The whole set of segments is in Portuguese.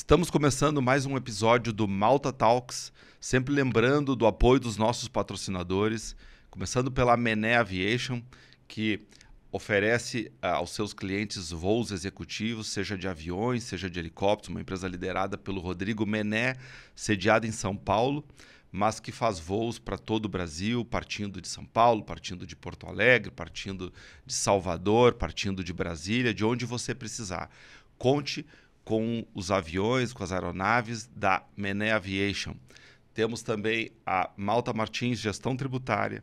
Estamos começando mais um episódio do Malta Talks, sempre lembrando do apoio dos nossos patrocinadores, começando pela Mené Aviation, que oferece aos seus clientes voos executivos, seja de aviões, seja de helicópteros, uma empresa liderada pelo Rodrigo Mené, sediada em São Paulo, mas que faz voos para todo o Brasil, partindo de São Paulo, partindo de Porto Alegre, partindo de Salvador, partindo de Brasília, de onde você precisar. Conte com os aviões, com as aeronaves da Mené Aviation. Temos também a Malta Martins Gestão Tributária,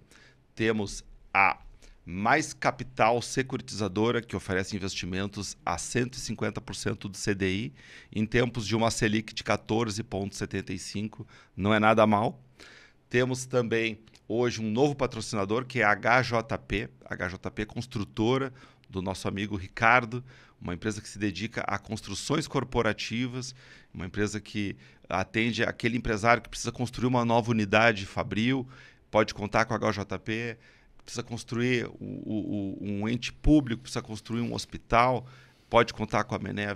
temos a Mais Capital Securitizadora, que oferece investimentos a 150% do CDI, em tempos de uma Selic de 14,75, não é nada mal. Temos também hoje um novo patrocinador, que é a HJP Construtora, do nosso amigo Ricardo, uma empresa que se dedica a construções corporativas, uma empresa que atende aquele empresário que precisa construir uma nova unidade fabril, pode contar com a HJP, precisa construir um ente público, precisa construir um hospital, pode contar com a Mené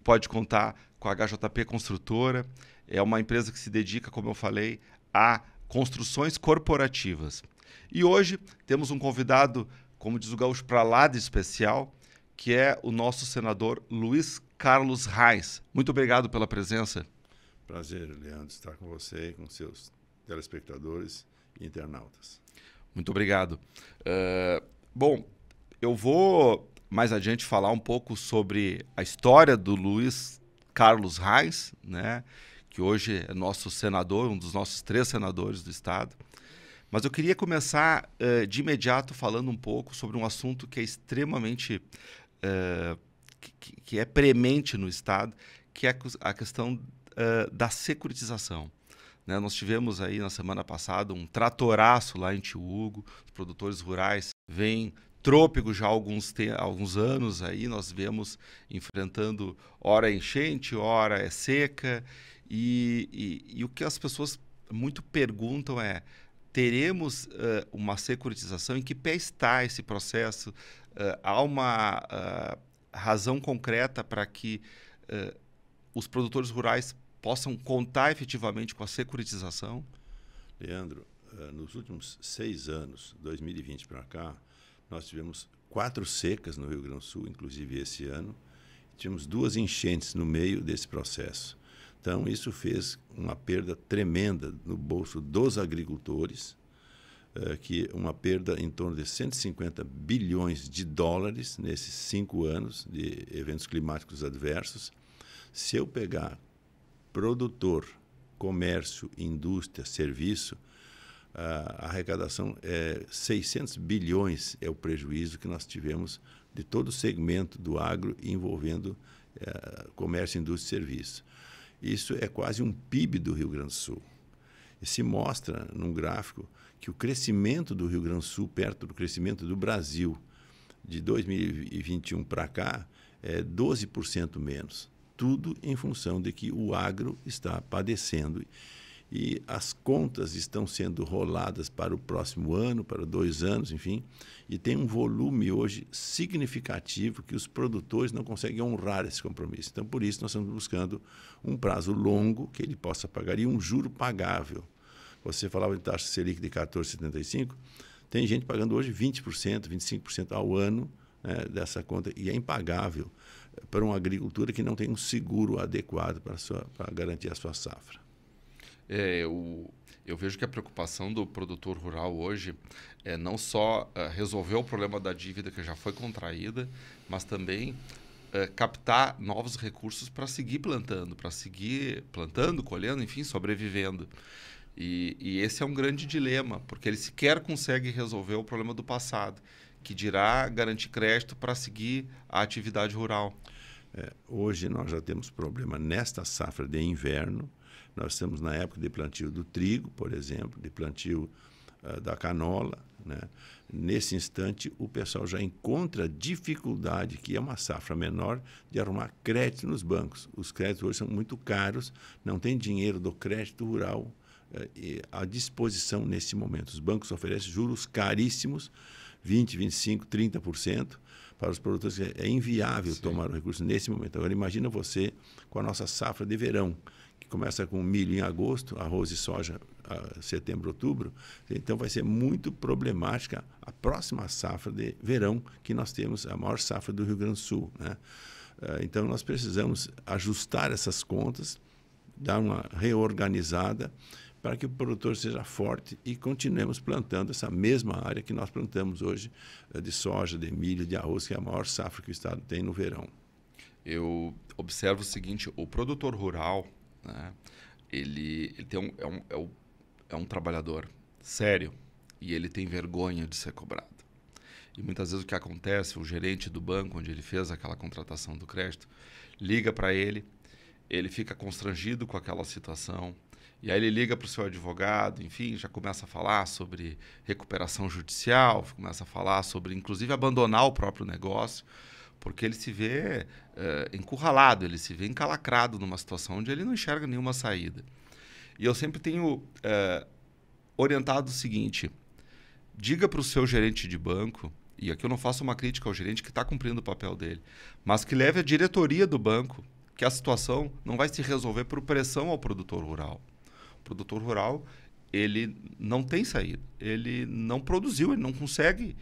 pode contar com a HJP Construtora. É uma empresa que se dedica, como eu falei, a construções corporativas. E hoje temos um convidado, como diz o gaúcho, para lá de especial, que é o nosso senador Luiz Carlos Reis. Muito obrigado pela presença. Prazer, Leandro, estar com você e com seus telespectadores e internautas. Muito obrigado. Bom, eu vou mais adiante falar um pouco sobre a história do Luiz Carlos Reis, né, que hoje é nosso senador, um dos nossos 3 senadores do Estado. Mas eu queria começar de imediato falando um pouco sobre um assunto que é extremamente que é premente no Estado, que é a questão da securitização. Né? Nós tivemos aí na semana passada um tratoraço lá em Tio Hugo, os produtores rurais vêm trôpego já há alguns anos, aí nós vemos enfrentando hora é enchente, hora é seca, e o que as pessoas muito perguntam é: teremos uma securitização? Em que pé está esse processo? Há uma razão concreta para que os produtores rurais possam contar efetivamente com a securitização? Leandro, nos últimos 6 anos, 2020 para cá, nós tivemos 4 secas no Rio Grande do Sul, inclusive esse ano. Tivemos 2 enchentes no meio desse processo. Então, isso fez uma perda tremenda no bolso dos agricultores, que uma perda em torno de 150 bilhões de dólares nesses 5 anos de eventos climáticos adversos. Se eu pegar produtor, comércio, indústria, serviço, a arrecadação é 600 bilhões é o prejuízo que nós tivemos de todo o segmento do agro envolvendo comércio, indústria e serviço. Isso é quase um PIB do Rio Grande do Sul. E se mostra num gráfico que o crescimento do Rio Grande do Sul, perto do crescimento do Brasil, de 2021 para cá, é 12% menos. Tudo em função de que o agro está padecendo e as contas estão sendo roladas para o próximo ano, para 2 anos, enfim, e tem um volume hoje significativo que os produtores não conseguem honrar esse compromisso. Então, por isso, nós estamos buscando um prazo longo que ele possa pagar e um juro pagável. Você falava de taxa Selic de 14,75%, tem gente pagando hoje 20%, 25% ao ano, né, dessa conta, e é impagável para uma agricultura que não tem um seguro adequado para garantir a sua safra. Eu vejo que a preocupação do produtor rural hoje é não só resolver o problema da dívida que já foi contraída, mas também captar novos recursos para seguir plantando, colhendo, enfim, sobrevivendo. E esse é um grande dilema, porque ele sequer consegue resolver o problema do passado, que dirá garantir crédito para seguir a atividade rural. Hoje nós já temos problema nesta safra de inverno. Nós estamos na época de plantio do trigo, por exemplo, de plantio da canola, né? Nesse instante, o pessoal já encontra dificuldade, que é uma safra menor, de arrumar crédito nos bancos. Os créditos hoje são muito caros, não tem dinheiro do crédito rural à disposição nesse momento. Os bancos oferecem juros caríssimos, 20%, 25%, 30%. Para os produtores é inviável tomar o recurso nesse momento. Agora, imagina você com a nossa safra de verão, que começa com milho em agosto, arroz e soja em setembro, outubro. Então, vai ser muito problemática a próxima safra de verão, que nós temos a maior safra do Rio Grande do Sul, né? Então, nós precisamos ajustar essas contas, dar uma reorganizada para que o produtor seja forte e continuemos plantando essa mesma área que nós plantamos hoje de soja, de milho, de arroz, que é a maior safra que o estado tem no verão. Eu observo o seguinte, o produtor rural, né, ele tem é um trabalhador sério e ele tem vergonha de ser cobrado. E muitas vezes o que acontece, o gerente do banco, onde ele fez aquela contratação do crédito, liga para ele, ele fica constrangido com aquela situação, e aí ele liga para o seu advogado, enfim, já começa a falar sobre recuperação judicial, começa a falar sobre, inclusive, abandonar o próprio negócio, porque ele se vê encurralado, ele se vê encalacrado numa situação onde ele não enxerga nenhuma saída. E eu sempre tenho orientado o seguinte, diga para o seu gerente de banco, e aqui eu não faço uma crítica ao gerente que está cumprindo o papel dele, mas que leve a diretoria do banco, que a situação não vai se resolver por pressão ao produtor rural. O produtor rural, ele não tem saída, ele não produziu, ele não consegue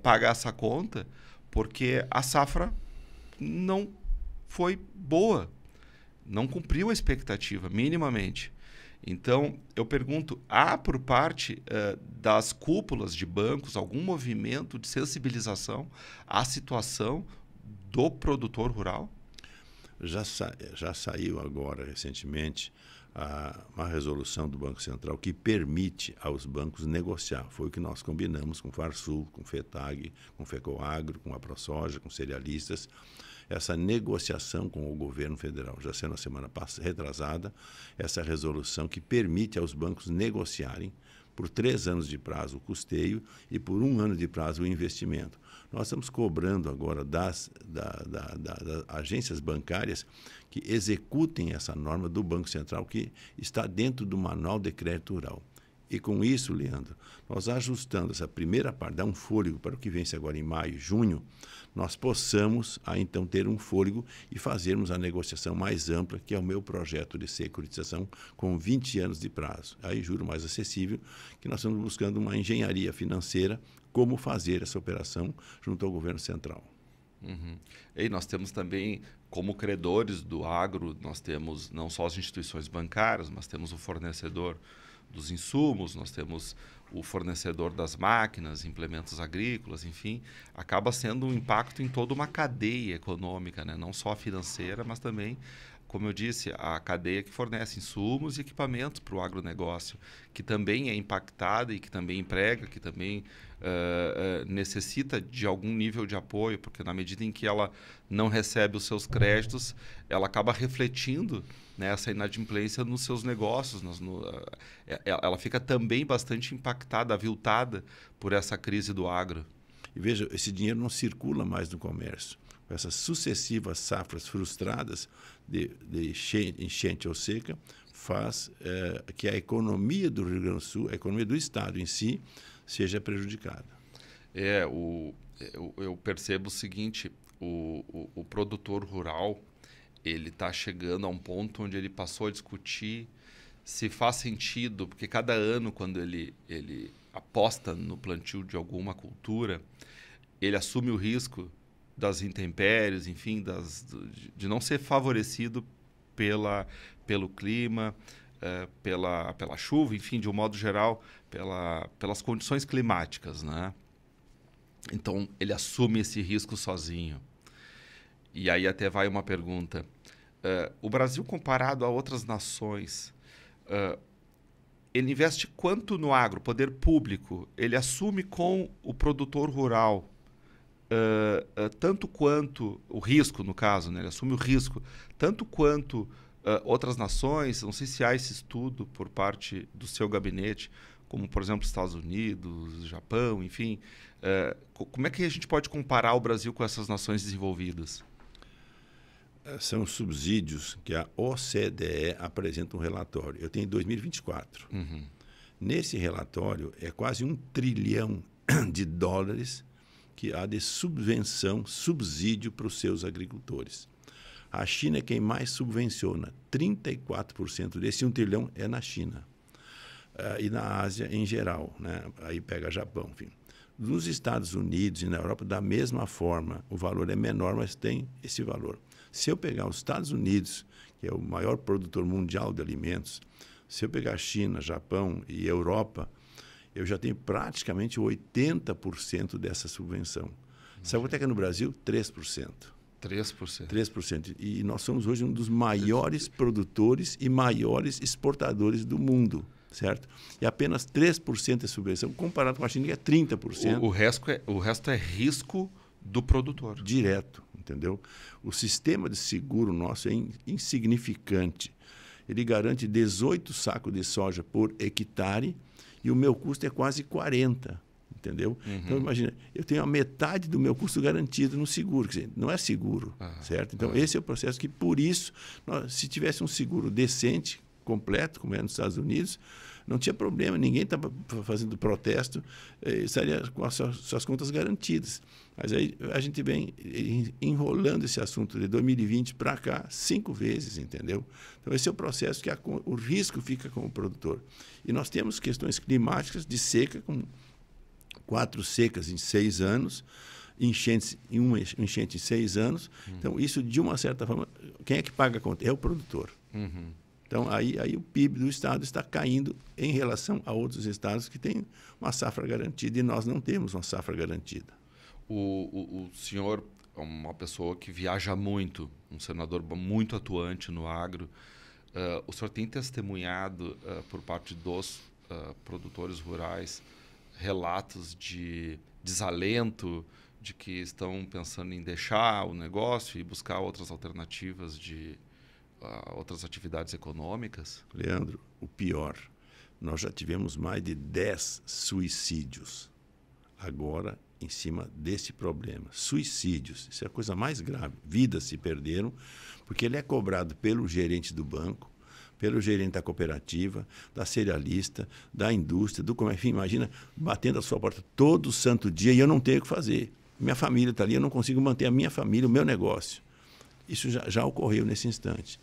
pagar essa conta porque a safra não foi boa, não cumpriu a expectativa minimamente. Então, eu pergunto, há por parte das cúpulas de bancos algum movimento de sensibilização à situação do produtor rural? Já saiu agora, recentemente, uma resolução do Banco Central que permite aos bancos negociar. Foi o que nós combinamos com o Farsul, com o FETAG, com o FECOAGRO, com a ProSoja, com cerealistas, essa negociação com o governo federal. Já sendo na semana retrasada, essa resolução que permite aos bancos negociarem por 3 anos de prazo o custeio e por 1 ano de prazo o investimento. Nós estamos cobrando agora das agências bancárias que executem essa norma do Banco Central, que está dentro do Manual de Crédito Rural. E com isso, Leandro, nós ajustando essa primeira parte, dar um fôlego para o que vence agora em maio, junho, nós possamos então ter um fôlego e fazermos a negociação mais ampla, que é o meu projeto de securitização com 20 anos de prazo. Aí, juro mais acessível, que nós estamos buscando uma engenharia financeira, como fazer essa operação junto ao governo central. Uhum. E nós temos também, como credores do agro, nós temos não só as instituições bancárias, mas temos o fornecedor dos insumos, nós temos o fornecedor das máquinas, implementos agrícolas, enfim, acaba sendo um impacto em toda uma cadeia econômica, né? Não só financeira, mas também, como eu disse, a cadeia que fornece insumos e equipamentos para o agronegócio, que também é impactada e que também emprega, que também necessita de algum nível de apoio, porque na medida em que ela não recebe os seus créditos, ela acaba refletindo, né, essa inadimplência nos seus negócios. Ela fica também bastante impactada, aviltada por essa crise do agro. E veja, esse dinheiro não circula mais no comércio. Essas sucessivas safras frustradas de enchente ou seca faz que a economia do Rio Grande do Sul, a economia do estado em si, seja prejudicada. Eu percebo o seguinte, o produtor rural, ele está chegando a um ponto onde ele passou a discutir se faz sentido, porque cada ano, quando ele aposta no plantio de alguma cultura, ele assume o risco das intempéries, enfim, de não ser favorecido pelo clima, pela chuva, enfim, de um modo geral, pelas condições climáticas, né? Então, ele assume esse risco sozinho. E aí até vai uma pergunta. O Brasil, comparado a outras nações, ele investe quanto no agro? Poder público, ele assume com o produtor rural tanto quanto o risco, no caso, né? Ele assume o risco, tanto quanto outras nações. Não sei se há esse estudo por parte do seu gabinete, como, por exemplo, Estados Unidos, Japão, enfim. Como é que a gente pode comparar o Brasil com essas nações desenvolvidas? São subsídios que a OCDE apresenta um relatório. Eu tenho em 2024. Uhum. Nesse relatório, é quase 1 trilhão de dólares que há de subvenção, subsídio para os seus agricultores. A China é quem mais subvenciona. 34% desse 1 trilhão é na China. E na Ásia em geral, né? Aí pega Japão, enfim. Nos Estados Unidos e na Europa, da mesma forma, o valor é menor, mas tem esse valor. Se eu pegar os Estados Unidos, que é o maior produtor mundial de alimentos, se eu pegar China, Japão e Europa, eu já tenho praticamente 80% dessa subvenção. Sabe quanto é que é no Brasil? 3%. 3%. 3%. E nós somos hoje um dos maiores produtores e maiores exportadores do mundo. Certo? E apenas 3% é subvenção, comparado com a China, que é 30%. O resto é risco do produtor. Direto, entendeu? O sistema de seguro nosso é insignificante. Ele garante 18 sacos de soja por hectare e o meu custo é quase 40, entendeu? Então, imagina, eu tenho a metade do meu custo garantido no seguro, quer dizer, não é seguro, certo? Então, esse é o processo que, por isso, se tivesse um seguro decente, completo, como é nos Estados Unidos, não tinha problema, ninguém estava fazendo protesto, estaria com as suas contas garantidas. Mas aí a gente vem enrolando esse assunto de 2020 para cá 5 vezes, entendeu? Então esse é o processo que o risco fica com o produtor. E nós temos questões climáticas de seca, com 4 secas em 6 anos, enchentes em uma enchente em 6 anos. Então isso, de uma certa forma, quem é que paga a conta? É o produtor. Então, aí o PIB do Estado está caindo em relação a outros estados que têm uma safra garantida e nós não temos uma safra garantida. O senhor é uma pessoa que viaja muito, um senador muito atuante no agro. O senhor tem testemunhado, por parte dos produtores rurais, relatos de desalento, de que estão pensando em deixar o negócio e buscar outras alternativas de outras atividades econômicas? Leandro, o pior, nós já tivemos mais de 10 suicídios agora em cima desse problema. Suicídios, isso é a coisa mais grave. Vidas se perderam porque ele é cobrado pelo gerente do banco, pelo gerente da cooperativa, da cerealista, da indústria, do comércio. Enfim, imagina, batendo a sua porta todo santo dia e eu não tenho o que fazer. Minha família está ali, eu não consigo manter a minha família, o meu negócio. Isso já ocorreu nesse instante.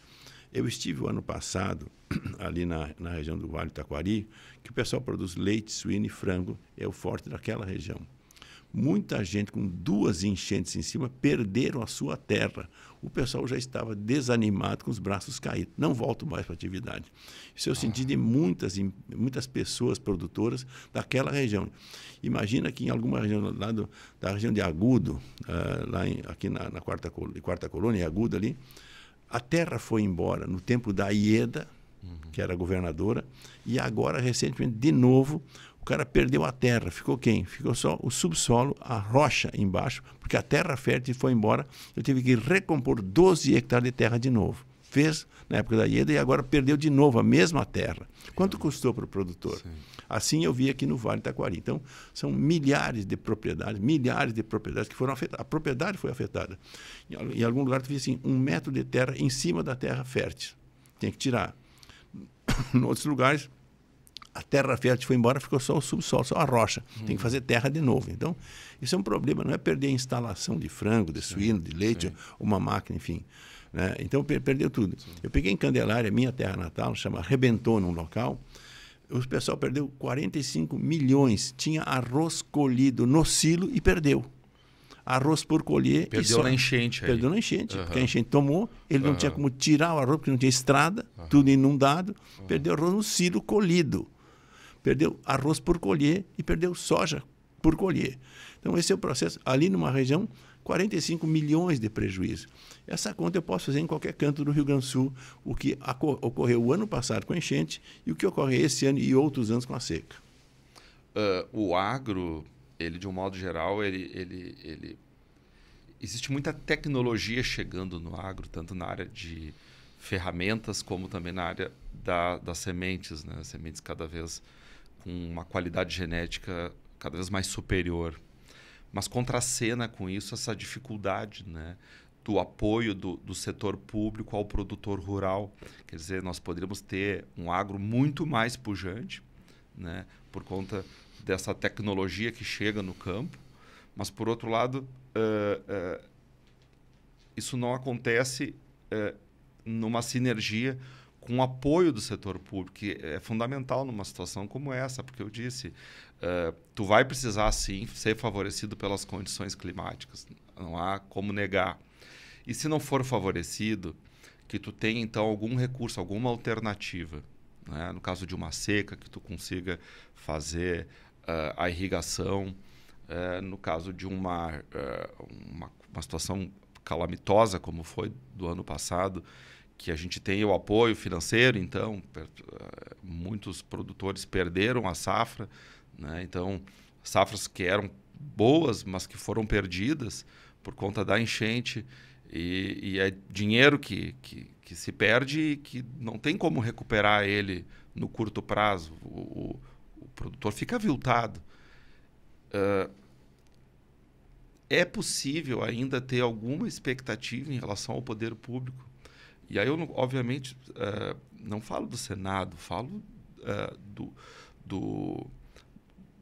Eu estive o ano passado ali na região do Vale do Taquari, que o pessoal produz leite, suíno e frango, é o forte daquela região. Muita gente com 2 enchentes em cima perderam a sua terra. O pessoal já estava desanimado, com os braços caídos. Não volto mais para a atividade. Isso eu senti de muitas pessoas produtoras daquela região. Imagina que em alguma região lá da região de Agudo, aqui na quarta colônia, em Agudo ali, a terra foi embora no tempo da Ieda, que era governadora, e agora, recentemente, de novo, o cara perdeu a terra. Ficou quem? Ficou só o subsolo, a rocha embaixo, porque a terra fértil foi embora. Eu tive que recompor 12 hectares de terra de novo. Fez na época da Ieda e agora perdeu de novo a mesma terra. Quanto custou para o produtor? Sim. Assim eu vi aqui no Vale do Taquari. Então, são milhares de propriedades que foram afetadas. A propriedade foi afetada. Em algum lugar, tu vê assim, 1 metro de terra em cima da terra fértil. Tem que tirar. Em outros lugares, a terra fértil foi embora, ficou só o subsolo, só a rocha. Tem que fazer terra de novo. Então, isso é um problema. Não é perder a instalação de frango, de suíno, de leite, uma máquina, enfim. Né? Então, perdeu tudo. Sim. Eu peguei em Candelária, minha terra natal, arrebentou num local. O pessoal perdeu 45 milhões. Tinha arroz colhido no silo e perdeu. Arroz por colher. Perdeu na enchente. Perdeu na enchente. Porque a enchente tomou, ele não tinha como tirar o arroz, porque não tinha estrada, tudo inundado. Perdeu arroz no silo colhido. Perdeu arroz por colher e perdeu soja por colher. Então, esse é o processo. Ali numa região, 45 milhões de prejuízo. Essa conta eu posso fazer em qualquer canto do Rio Grande do Sul, o que ocorreu o ano passado com a enchente e o que ocorre esse ano e outros anos com a seca. O agro, ele de um modo geral, existe muita tecnologia chegando no agro, tanto na área de ferramentas como também na área das sementes, né? Sementes cada vez com uma qualidade genética cada vez mais superior. Mas contracena com isso essa dificuldade, né, do apoio do setor público ao produtor rural. Quer dizer, nós poderíamos ter um agro muito mais pujante, né, por conta dessa tecnologia que chega no campo, mas, por outro lado, isso não acontece numa sinergia com o apoio do setor público, que é fundamental numa situação como essa, porque eu disse, tu vai precisar, sim, ser favorecido pelas condições climáticas, não há como negar. E se não for favorecido, que tu tenha, então, algum recurso, alguma alternativa, né? No caso de uma seca, que tu consiga fazer a irrigação, no caso de uma situação calamitosa, como foi do ano passado, que a gente tem o apoio financeiro, então muitos produtores perderam a safra, né? Então, safras que eram boas, mas que foram perdidas por conta da enchente, e é dinheiro que se perde e que não tem como recuperar ele no curto prazo. O produtor fica aviltado. É possível ainda ter alguma expectativa em relação ao poder público? E aí eu, obviamente, não falo do Senado, falo do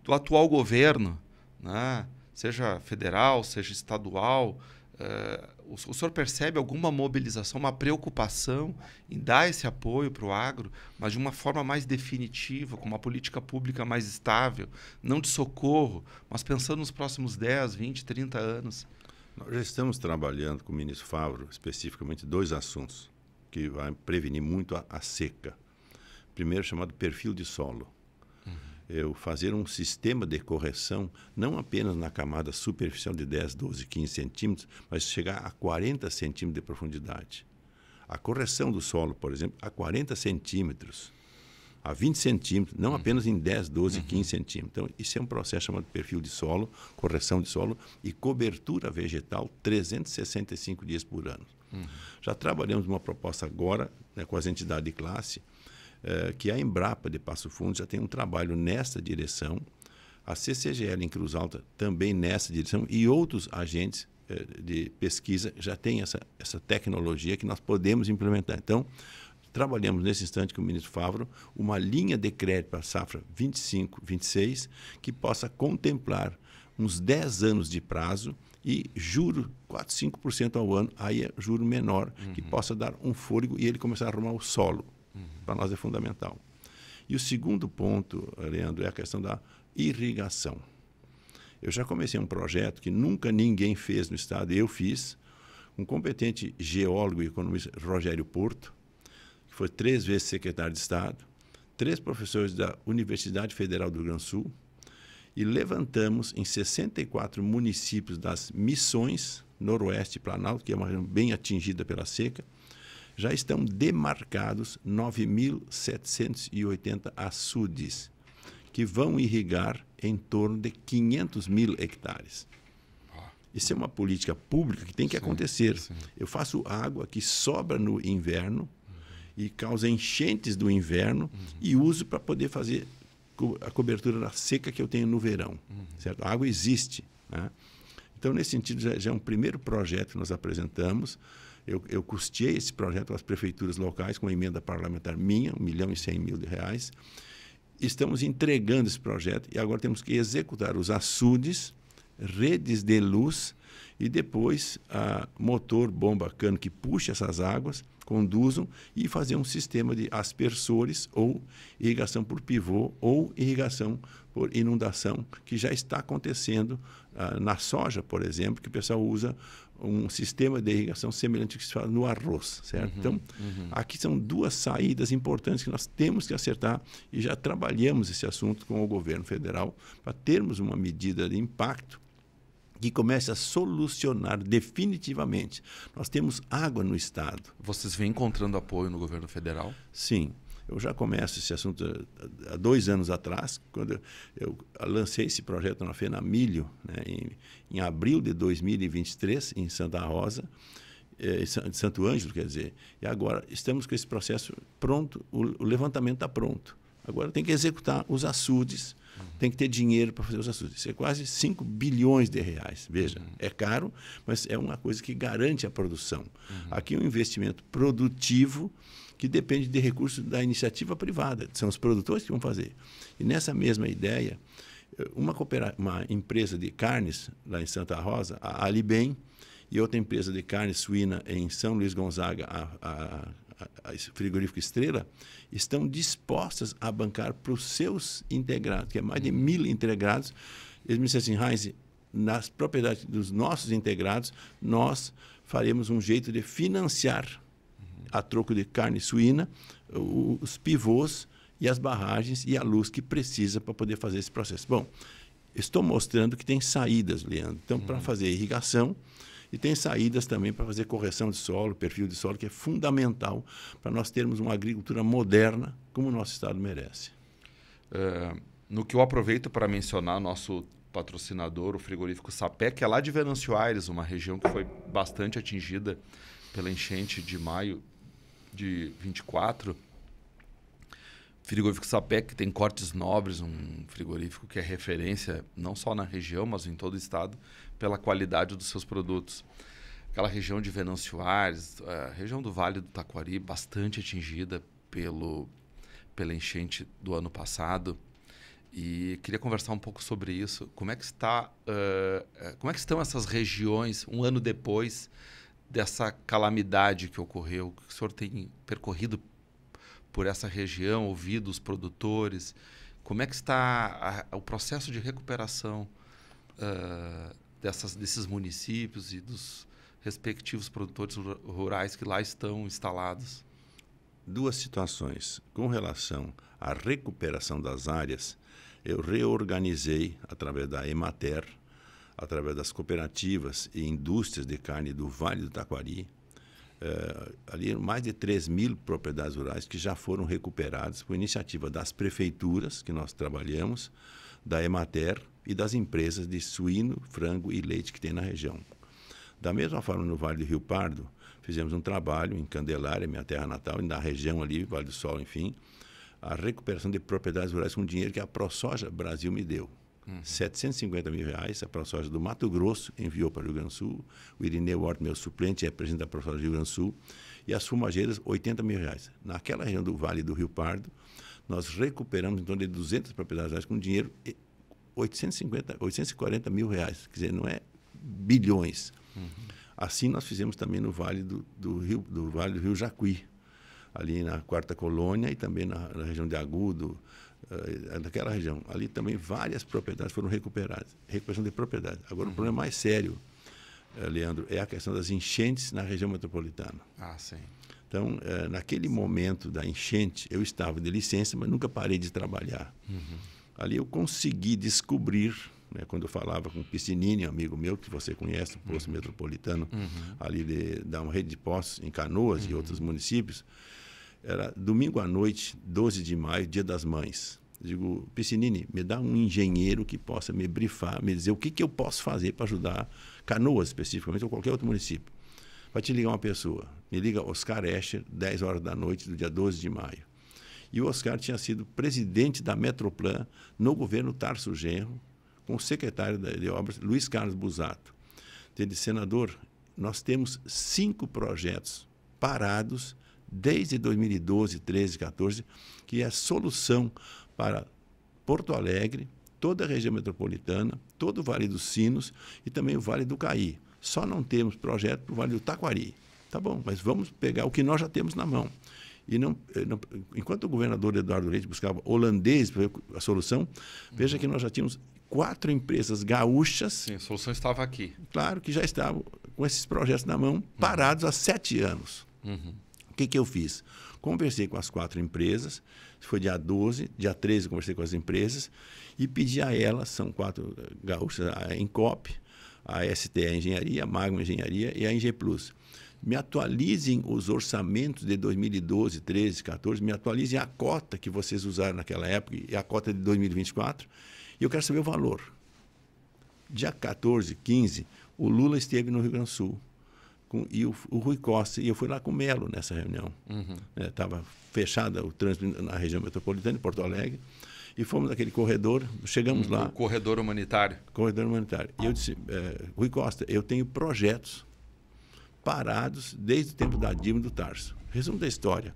atual governo, né? Seja federal, seja estadual. O senhor percebe alguma mobilização, uma preocupação em dar esse apoio para o agro, mas de uma forma mais definitiva, com uma política pública mais estável, não de socorro, mas pensando nos próximos 10, 20, 30 anos? Nós já estamos trabalhando com o ministro Favro, especificamente, 2 assuntos que vão prevenir muito a seca. Primeiro, chamado perfil de solo. Eu fazer um sistema de correção, não apenas na camada superficial de 10, 12, 15 centímetros, mas chegar a 40 centímetros de profundidade. A correção do solo, por exemplo, a 40 centímetros, a 20 centímetros, não apenas em 10, 12, 15 centímetros. Então, isso é um processo chamado perfil de solo, correção de solo e cobertura vegetal 365 dias por ano. Já trabalhamos uma proposta agora, né, com as entidades de classe, que a Embrapa de Passo Fundo já tem um trabalho nessa direção, a CCGL em Cruz Alta também nessa direção, e outros agentes de pesquisa já têm essa tecnologia que nós podemos implementar. Então, trabalhamos nesse instante com o ministro Favro uma linha de crédito para a safra 25, 26, que possa contemplar uns 10 anos de prazo e juro 4, 5% ao ano, aí é juro menor, que possa dar um fôlego e ele começar a arrumar o solo. Para nós é fundamental. E o segundo ponto, Leandro, é a questão da irrigação. Eu já comecei um projeto que nunca ninguém fez no estado, eu fiz, um competente geólogo e economista, Rogério Porto, que foi 3 vezes secretário de Estado, 3 professores da Universidade Federal do Rio Grande do Sul, e levantamos em 64 municípios das Missões, Noroeste e Planalto, que é uma região bem atingida pela seca, já estão demarcados 9.780 açudes, que vão irrigar em torno de 500 mil hectares. Isso é uma política pública que tem que acontecer. Sim. Eu faço água que sobra no inverno e causa enchentes do inverno e uso para poder fazer a cobertura da seca que eu tenho no verão. Certo? A água existe, né? Então, nesse sentido, já é um primeiro projeto que nós apresentamos. Eu custeei esse projeto com as prefeituras locais, com uma emenda parlamentar minha, R$1.100.000. Estamos entregando esse projeto e agora temos que executar os açudes, redes de luz e depois motor, bomba, cano que puxa essas águas, conduzam e fazer um sistema de aspersores ou irrigação por pivô ou irrigação por inundação, que já está acontecendo na soja, por exemplo, que o pessoal usa um sistema de irrigação semelhante ao que se faz no arroz, certo? Então, aqui são 2 saídas importantes que nós temos que acertar e já trabalhamos esse assunto com o governo federal para termos uma medida de impacto que comece a solucionar definitivamente. Nós temos água no estado. Vocês vêm encontrando apoio no governo federal? Sim. Eu já começo esse assunto há 2 anos atrás, quando eu lancei esse projeto na FENAMILHO, né, em abril de 2023, em Santa Rosa, Santo Ângelo, quer dizer. E agora estamos com esse processo pronto, o levantamento está pronto. Agora tem que executar os açudes, tem que ter dinheiro para fazer os açudes. Isso é quase 5 bilhões de reais. Veja, é caro, mas é uma coisa que garante a produção. Aqui é um investimento produtivo que depende de recursos da iniciativa privada. São os produtores que vão fazer. E nessa mesma ideia, Uma empresa de carnes lá em Santa Rosa, a Alibem, e outra empresa de carne suína em São Luís Gonzaga, a Frigorífico Estrela, estão dispostas a bancar para os seus integrados, que é mais de 1.000 integrados. Eles me disseram assim, Heinz, nas propriedades dos nossos integrados, nós faremos um jeito de financiar, a troco de carne suína, os pivôs e as barragens e a luz que precisa para poder fazer esse processo. Bom, estou mostrando que tem saídas, Leandro. Então, para fazer irrigação, e tem saídas também para fazer correção de solo, perfil de solo, que é fundamental para nós termos uma agricultura moderna como o nosso estado merece. No que eu aproveito para mencionar nosso patrocinador, o frigorífico Sapé, que é lá de Venâncio Aires, uma região que foi bastante atingida pela enchente de maio de 24. Frigorífico Sapé, que tem Cortes Nobres, um frigorífico que é referência não só na região, mas em todo o estado, pela qualidade dos seus produtos. Aquela região de Venâncio Aires, a região do Vale do Taquari, bastante atingida pela enchente do ano passado. E queria conversar um pouco sobre isso. Como é que estão essas regiões um ano depois dessa calamidade que ocorreu? O que o senhor tem percorrido por essa região, ouvido os produtores? Como é que está o processo de recuperação desses municípios e dos respectivos produtores rurais que lá estão instalados? Duas situações. Com relação à recuperação das áreas, eu reorganizei, através da Emater, através das cooperativas e indústrias de carne do Vale do Taquari, ali mais de 3.000 propriedades rurais que já foram recuperadas por iniciativa das prefeituras, que nós trabalhamos, da Emater e das empresas de suíno, frango e leite que tem na região. Da mesma forma, no Vale do Rio Pardo, fizemos um trabalho em Candelária, minha terra natal, e na região ali, Vale do Sol, enfim, a recuperação de propriedades rurais com dinheiro que a ProSoja Brasil me deu. R$750 mil, a ProSoja do Mato Grosso enviou para o Rio Grande do Sul, o Irineu Horto, meu suplente, é presidente da ProSoja do Rio Grande do Sul, e as fumageiras, R$80 mil. Naquela região do Vale do Rio Pardo, nós recuperamos em torno de 200 propriedades rurais com dinheiro, 840 mil reais, quer dizer, não é bilhões. Assim nós fizemos também no Vale do Rio Jacuí, ali na Quarta Colônia e também na região de Agudo, naquela região. Ali também várias propriedades foram recuperadas. Recuperação de propriedades. Agora, o problema mais sério, Leandro, é a questão das enchentes na região metropolitana. Ah, sim. Então, naquele momento da enchente, eu estava de licença, mas nunca parei de trabalhar. Ali eu consegui descobrir, né, quando eu falava com o Piscinini, um amigo meu, que você conhece, o posto metropolitano, ali da uma rede de postos em Canoas e outros municípios. Era domingo à noite, 12 de maio, Dia das Mães. Eu digo, Piscinini, me dá um engenheiro que possa me brifar, me dizer o que eu posso fazer para ajudar Canoas, especificamente, ou qualquer outro município. Vai te ligar uma pessoa. Me liga Oscar Escher, 10 horas da noite, do dia 12 de maio. E o Oscar tinha sido presidente da Metroplan no governo Tarso Genro, com o secretário de obras, Luiz Carlos Busato. Ele disse, senador, nós temos 5 projetos parados desde 2012, 13, 14, que é a solução para Porto Alegre, toda a região metropolitana, todo o Vale dos Sinos e também o Vale do Caí. Só não temos projeto para o Vale do Taquari. Tá bom, mas vamos pegar o que nós já temos na mão. E enquanto o governador Eduardo Leite buscava holandês para a solução, veja que nós já tínhamos 4 empresas gaúchas. Sim, a solução estava aqui. Claro que já estavam com esses projetos na mão, parados há 7 anos. O que eu fiz? Conversei com as 4 empresas, foi dia 12, dia 13 conversei com as empresas e pedi a elas, são 4 gaúchas, a Encop, a STE Engenharia, a Magma Engenharia e a Engie Plus. Me atualizem os orçamentos de 2012, 13, 14, me atualizem a cota que vocês usaram naquela época e a cota de 2024 e eu quero saber o valor. Dia 14, 15, o Lula esteve no Rio Grande do Sul. E o Rui Costa, e eu fui lá com o Melo nessa reunião. Estava fechada o trânsito na região metropolitana de Porto Alegre, e fomos naquele corredor, chegamos lá. O corredor humanitário. Corredor humanitário. E eu disse, Rui Costa, eu tenho projetos parados desde o tempo da Dilma e do Tarso. Resumo da história.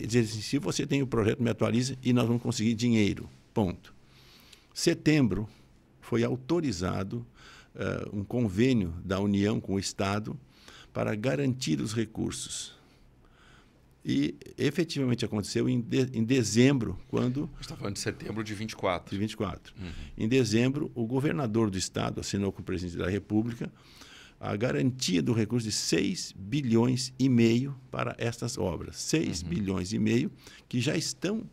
Diz assim, se você tem o projeto, me atualiza e nós vamos conseguir dinheiro. Ponto. Setembro, foi autorizado um convênio da União com o Estado para garantir os recursos. E efetivamente aconteceu em dezembro, quando... Você está falando de setembro de 24. De 24. Em dezembro, o governador do Estado assinou com o presidente da República a garantia do recurso de 6,5 bilhões para estas obras. 6,5 bilhões que já estão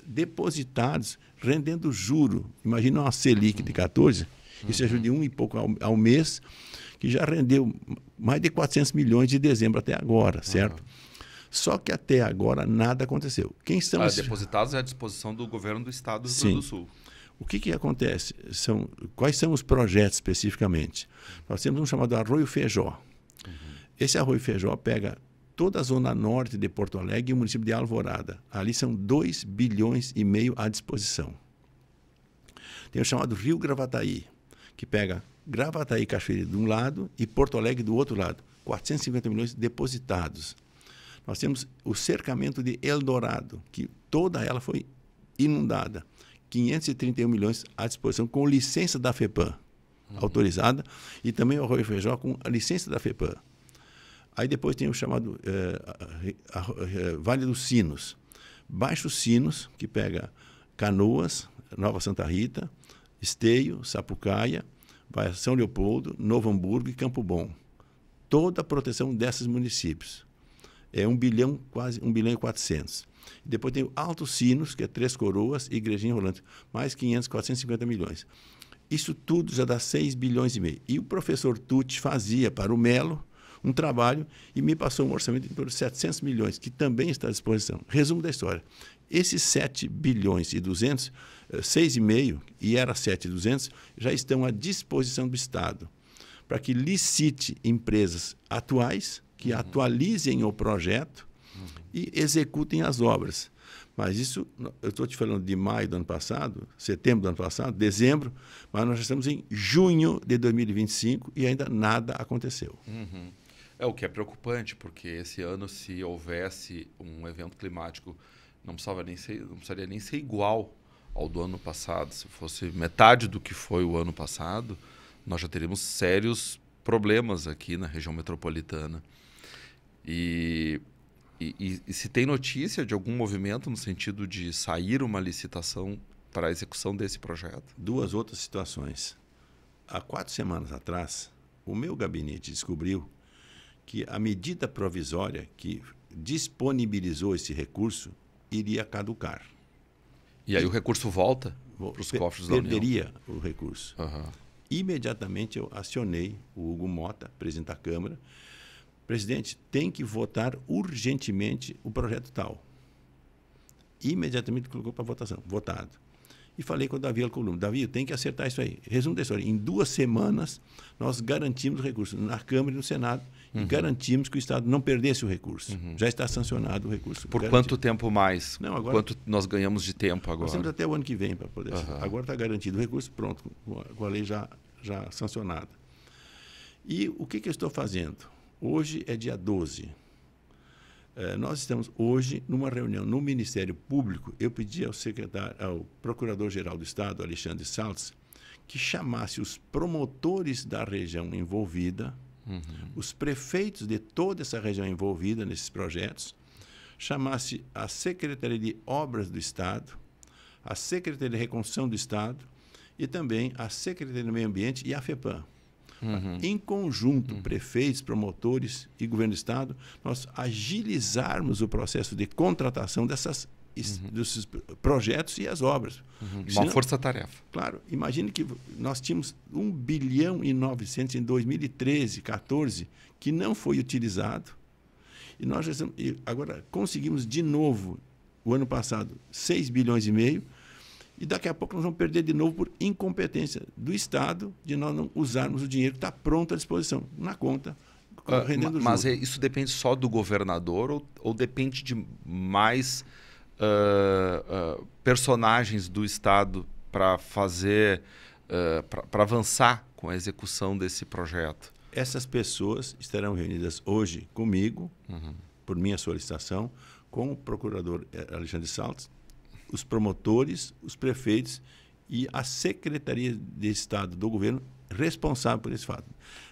depositados, rendendo juro. Imagina uma Selic de 14, isso ajuda de 1 e pouco ao mês, que já rendeu mais de 400 milhões de dezembro até agora, certo? Só que até agora nada aconteceu. Quem são depositados é à disposição do governo do Estado do Rio Grande do Sul. O que acontece? Quais são os projetos especificamente? Nós temos um chamado Arroio Feijó. Esse Arroio Feijó pega toda a zona norte de Porto Alegre e o município de Alvorada. Ali são 2,5 bilhões à disposição. Tem o chamado Rio Gravataí, que pega Gravataí e Cachoeira de um lado e Porto Alegre do outro lado. 450 milhões depositados. Nós temos o cercamento de Eldorado, que toda ela foi inundada. 531 milhões à disposição, com licença da FEPAM, autorizada, e também o Arroio Feijó com a licença da FEPAM. Aí depois tem o chamado Vale dos Sinos. Baixo Sinos, que pega Canoas, Nova Santa Rita, Esteio, Sapucaia, vai São Leopoldo, Novo Hamburgo e Campo Bom. Toda a proteção desses municípios. É 1 bilhão, quase 1 bilhão e 400. Depois tem o Altos Sinos, que é Três Coroas e Igrejinha Rolante, mais 450 milhões. Isso tudo já dá 6,5 bilhões. E o professor Tucci fazia para o Melo um trabalho e me passou um orçamento em torno de 700 milhões, que também está à disposição. Resumo da história. Esses 7 bilhões e 200, 6,5 e era 7,200, já estão à disposição do Estado para que licite empresas atuais, que atualizem o projeto e executem as obras. Mas isso, eu estou te falando de maio do ano passado, setembro do ano passado, dezembro, mas nós já estamos em junho de 2025 e ainda nada aconteceu. É o que é preocupante, porque esse ano, se houvesse um evento climático, não precisaria nem ser igual ao do ano passado. Se fosse metade do que foi o ano passado, nós já teríamos sérios problemas aqui na região metropolitana. E se tem notícia de algum movimento no sentido de sair uma licitação para a execução desse projeto? Duas outras situações. Há 4 semanas atrás, o meu gabinete descobriu que a medida provisória que disponibilizou esse recurso iria caducar. E aí o recurso volta para os cofres da União? Perderia o recurso. Imediatamente eu acionei o Hugo Mota, presidente da Câmara. Presidente, tem que votar urgentemente o projeto tal. Imediatamente colocou para votação. Votado. E falei com o Davi Alcolumbre. Davi, tem que acertar isso aí. Resumo da história. Em 2 semanas, nós garantimos o recurso na Câmara e no Senado e garantimos que o Estado não perdesse o recurso. Já está sancionado o recurso. Por quanto tempo mais? Não, agora, quanto nós ganhamos de tempo agora? Nós temos até o ano que vem para poder. Agora está garantido o recurso, pronto, com a lei já sancionada. E o que eu estou fazendo? Hoje é dia 12. Nós estamos hoje numa reunião no Ministério Público. Eu pedi ao Procurador-Geral do Estado, Alexandre Salles, que chamasse os promotores da região envolvida, os prefeitos de toda essa região envolvida nesses projetos, chamasse a Secretaria de Obras do Estado, a Secretaria de Reconstrução do Estado e também a Secretaria do Meio Ambiente e a FEPAM. Em conjunto, prefeitos, promotores e governo do Estado, nós agilizarmos o processo de contratação desses projetos e as obras. Uma força-tarefa. Claro, imagine que nós tínhamos 1 bilhão e 900 em 2013, 14, que não foi utilizado. E nós agora conseguimos de novo, o ano passado, 6,5 bilhões. E daqui a pouco nós vamos perder de novo por incompetência do Estado de nós não usarmos o dinheiro que está pronto à disposição, na conta, rendendo juros. Mas isso depende só do governador ou depende de mais personagens do Estado para fazer, para avançar com a execução desse projeto? Essas pessoas estarão reunidas hoje comigo, por minha solicitação, com o procurador Alexandre Salles, os promotores, os prefeitos e a Secretaria de Estado do governo responsável por esse fato.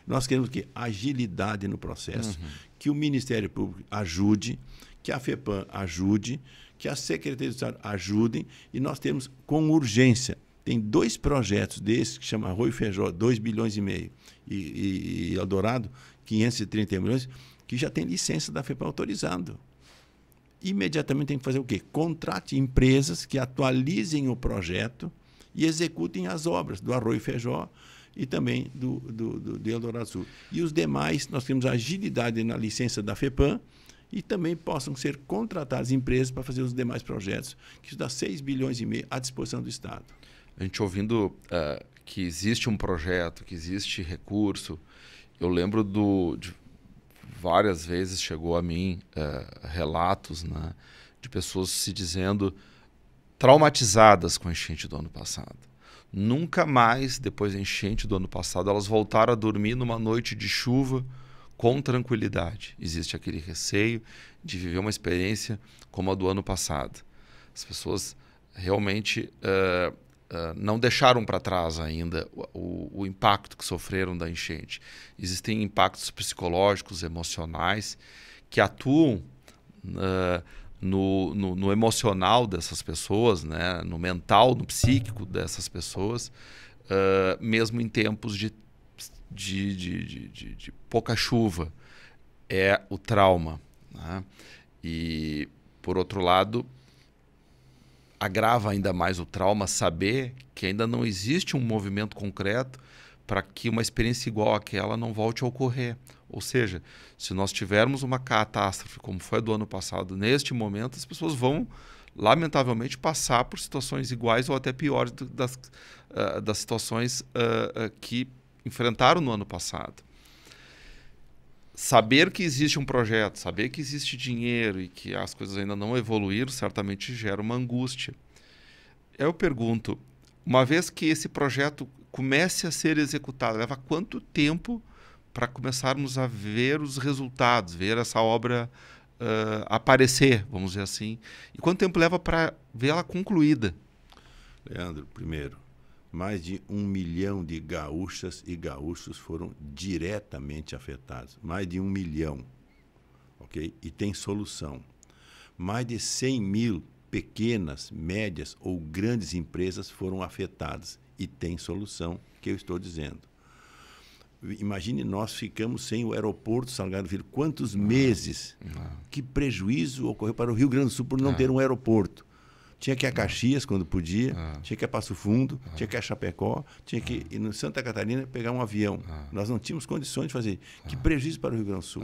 Nós queremos que agilidade no processo, que o Ministério Público ajude, que a FEPAM ajude, que a Secretaria de Estado ajudem, e nós temos com urgência. Tem 2 projetos desses, que chama Arroio e Feijó, 2 bilhões e meio, e Eldorado, 530 milhões, que já tem licença da FEPAM autorizando. Imediatamente tem que fazer o quê? Contrate empresas que atualizem o projeto e executem as obras do Arroio e Feijó e também do Eldorado Sul. E os demais, nós temos agilidade na licença da FEPAM e também possam ser contratadas empresas para fazer os demais projetos, que isso dá 6 bilhões e meio à disposição do Estado. A gente ouvindo que existe um projeto, que existe recurso, eu lembro de várias vezes chegou a mim relatos, né, de pessoas se dizendo traumatizadas com a enchente do ano passado. Nunca mais, depois da enchente do ano passado, elas voltaram a dormir numa noite de chuva com tranquilidade. Existe aquele receio de viver uma experiência como a do ano passado. As pessoas realmente não deixaram para trás ainda o impacto que sofreram da enchente. Existem impactos psicológicos, emocionais, que atuam no emocional dessas pessoas, né? No mental, no psíquico dessas pessoas, mesmo em tempos de pouca chuva. É o trauma, né? E, por outro lado, agrava ainda mais o trauma saber que ainda não existe um movimento concreto para que uma experiência igual àquela não volte a ocorrer. Ou seja, se nós tivermos uma catástrofe como foi a do ano passado, neste momento as pessoas vão, lamentavelmente, passar por situações iguais ou até piores das situações que enfrentaram no ano passado. Saber que existe um projeto, saber que existe dinheiro e que as coisas ainda não evoluíram, certamente gera uma angústia. Eu pergunto, uma vez que esse projeto comece a ser executado, leva quanto tempo para começarmos a ver os resultados, ver essa obra aparecer, vamos dizer assim? E quanto tempo leva para vê-la concluída? Leandro, primeiro, mais de 1 milhão de gaúchas e gaúchos foram diretamente afetados. Mais de 1 milhão. Okay? E tem solução. Mais de 100 mil pequenas, médias ou grandes empresas foram afetadas. E tem solução, que eu estou dizendo. Imagine, nós ficamos sem o aeroporto Salgado Filho. Quantos meses? Que prejuízo ocorreu para o Rio Grande do Sul por não ter um aeroporto? Tinha que ir a Caxias quando podia, tinha que ir a Passo Fundo, tinha que ir a Chapecó, tinha que ir em Santa Catarina pegar um avião. Nós não tínhamos condições de fazer. Que prejuízo para o Rio Grande do Sul.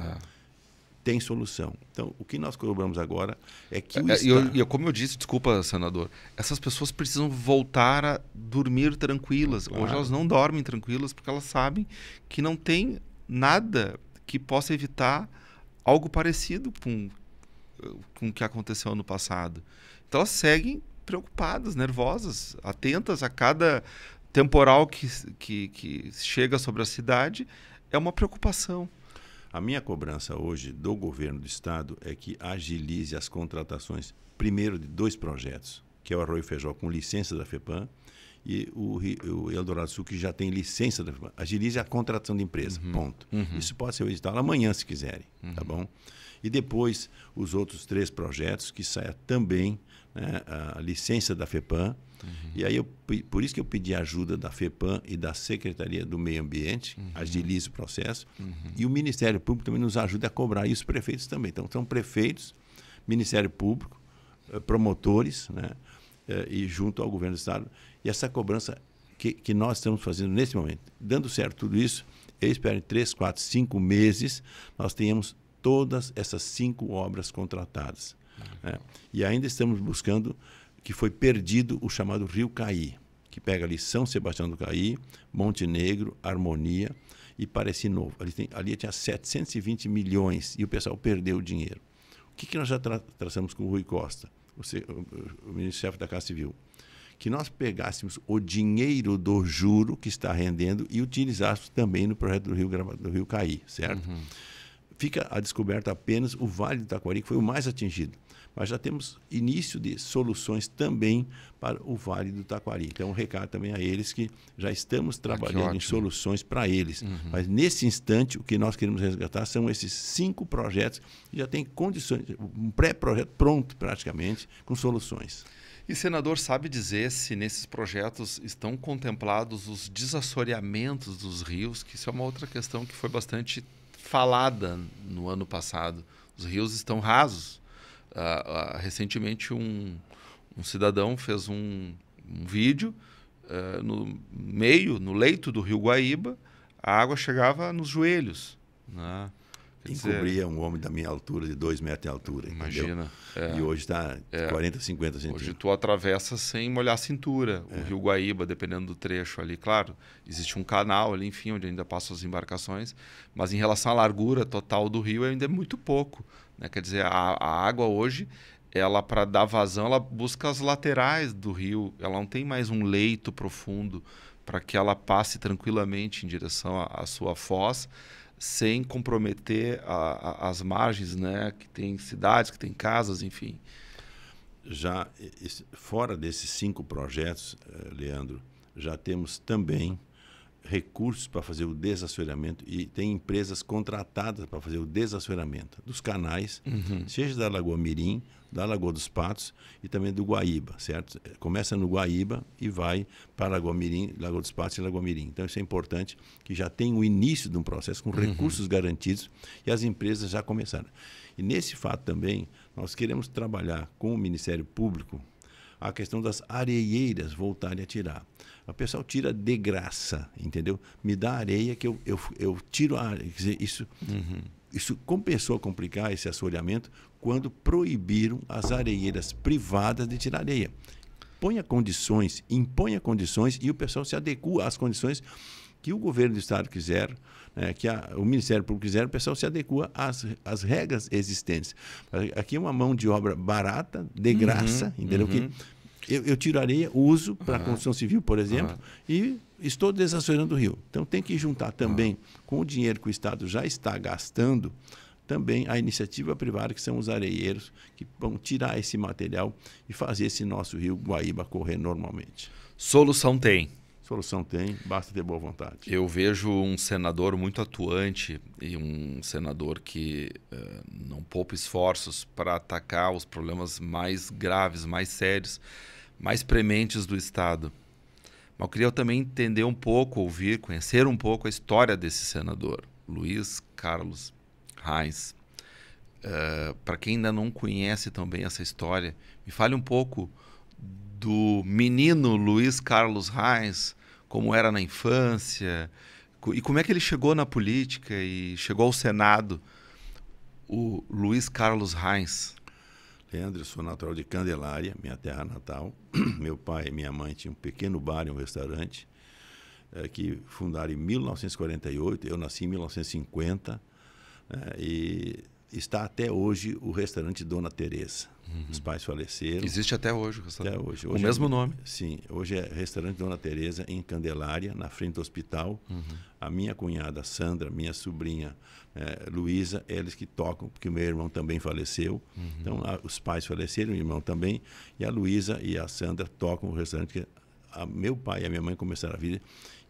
Tem solução. Então, o que nós cobramos agora é que o Estado... Como eu disse, desculpa, senador, essas pessoas precisam voltar a dormir tranquilas. Hoje elas não dormem tranquilas porque elas sabem que não tem nada que possa evitar algo parecido com o que aconteceu ano passado. Então elas seguem preocupadas, nervosas, atentas a cada temporal que chega sobre a cidade. É uma preocupação. A minha cobrança hoje do governo do Estado é que agilize as contratações, primeiro de 2 projetos, que é o Arroio e Feijó com licença da FEPAM e o Eldorado Sul, que já tem licença da FEPAM. Agilize a contratação de empresa, ponto. Isso pode ser editado amanhã, se quiserem, tá bom? E depois os outros 3 projetos que saia também, né, a licença da FEPAM. E aí por isso que eu pedi a ajuda da FEPAM e da Secretaria do Meio Ambiente, agilize o processo. E o Ministério Público também nos ajuda a cobrar, e os prefeitos também. Então são prefeitos, Ministério Público, promotores, né, e junto ao governo do Estado. E essa cobrança que nós estamos fazendo nesse momento, dando certo tudo isso, eu espero em 3, 4, 5 meses nós tenhamos todas essas 5 obras contratadas. Né? E ainda estamos buscando, que foi perdido o chamado Rio Caí, que pega ali São Sebastião do Caí, Monte Negro, Harmonia e Pareci Novo. Ali tinha 720 milhões e o pessoal perdeu o dinheiro. O que nós já traçamos com o Rui Costa, o ministro-chefe da Casa Civil? Que nós pegássemos o dinheiro do juro que está rendendo e utilizássemos também no projeto do Rio Caí, certo? fica a descoberta apenas o Vale do Taquari, que foi o mais atingido. Mas já temos início de soluções também para o Vale do Taquari. Então, um recado também a eles que já estamos trabalhando em soluções para eles. Mas, nesse instante, o que nós queremos resgatar são esses 5 projetos que já têm condições, um pré-projeto pronto, praticamente, com soluções. E, senador, sabe dizer se nesses projetos estão contemplados os desassoreamentos dos rios? Que isso é uma outra questão que foi bastante falada no ano passado. Os rios estão rasos. Recentemente, um cidadão fez um vídeo no leito do rio Guaíba, a água chegava nos joelhos, né? Encobria um homem da minha altura, de 2 metros de altura. Imagina. E hoje está 40, 50 centímetros. Hoje tu atravessa sem molhar a cintura o rio Guaíba, dependendo do trecho ali. Claro, existe um canal ali, enfim, onde ainda passam as embarcações, mas em relação à largura total do rio ainda é muito pouco, né? Quer dizer, a água hoje, ela, para dar vazão, ela busca as laterais do rio. Ela não tem mais um leito profundo para que ela passe tranquilamente em direção à sua foz, sem comprometer as margens, né? Que tem cidades, que tem casas, enfim. Já fora desses 5 projetos, Leandro, já temos também recursos para fazer o desassoreamento e tem empresas contratadas para fazer o desassoreamento dos canais, seja da Lagoa Mirim, da Lagoa dos Patos e também do Guaíba, certo? Começa no Guaíba e vai para a Lagoa Mirim, Lagoa dos Patos e Lagoa Mirim. Então, isso é importante, que já tem o início de um processo com recursos garantidos e as empresas já começaram. E nesse fato também, nós queremos trabalhar com o Ministério Público a questão das areieiras voltarem a tirar. O pessoal tira de graça, entendeu? Me dá areia que eu tiro a areia. Quer dizer, isso começou a complicar esse assoreamento quando proibiram as areieiras privadas de tirar areia. Ponha condições, imponha condições e o pessoal se adequa às condições que o governo do estado quiser, né, que o Ministério Público quiser, o pessoal se adequa às regras existentes. Aqui é uma mão de obra barata, de graça, entendeu? Que eu tiro areia, uso para a construção civil, por exemplo, e estou desassoreando o rio. Então tem que juntar também com o dinheiro que o estado já está gastando, também a iniciativa privada, que são os areieiros, que vão tirar esse material e fazer esse nosso rio Guaíba correr normalmente. Solução tem. Solução tem, basta ter boa vontade. Eu vejo um senador muito atuante e um senador que não poupa esforços para atacar os problemas mais graves, mais sérios, mais prementes do Estado. Mas eu queria também entender um pouco, ouvir, conhecer um pouco a história desse senador, Luiz Carlos Reis. Para quem ainda não conhece também essa história, me fale um pouco do menino Luiz Carlos Reis, como era na infância, e como é que ele chegou na política e chegou ao Senado, o Luiz Carlos Reis. Leandro, eu sou natural de Candelária, minha terra natal. Meu pai e minha mãe tinham um pequeno bar e um restaurante que fundaram em 1948, eu nasci em 1950, e está até hoje o restaurante Dona Teresa. Os pais faleceram. Existe até hoje o restaurante? Até hoje. Com o mesmo nome? Sim. Hoje é restaurante Dona Teresa, em Candelária, na frente do hospital. A minha cunhada Sandra, minha sobrinha Luísa, eles que tocam, porque meu irmão também faleceu. Então, os pais faleceram, o irmão também. E a Luísa e a Sandra tocam o restaurante que meu pai e a minha mãe começaram a vida.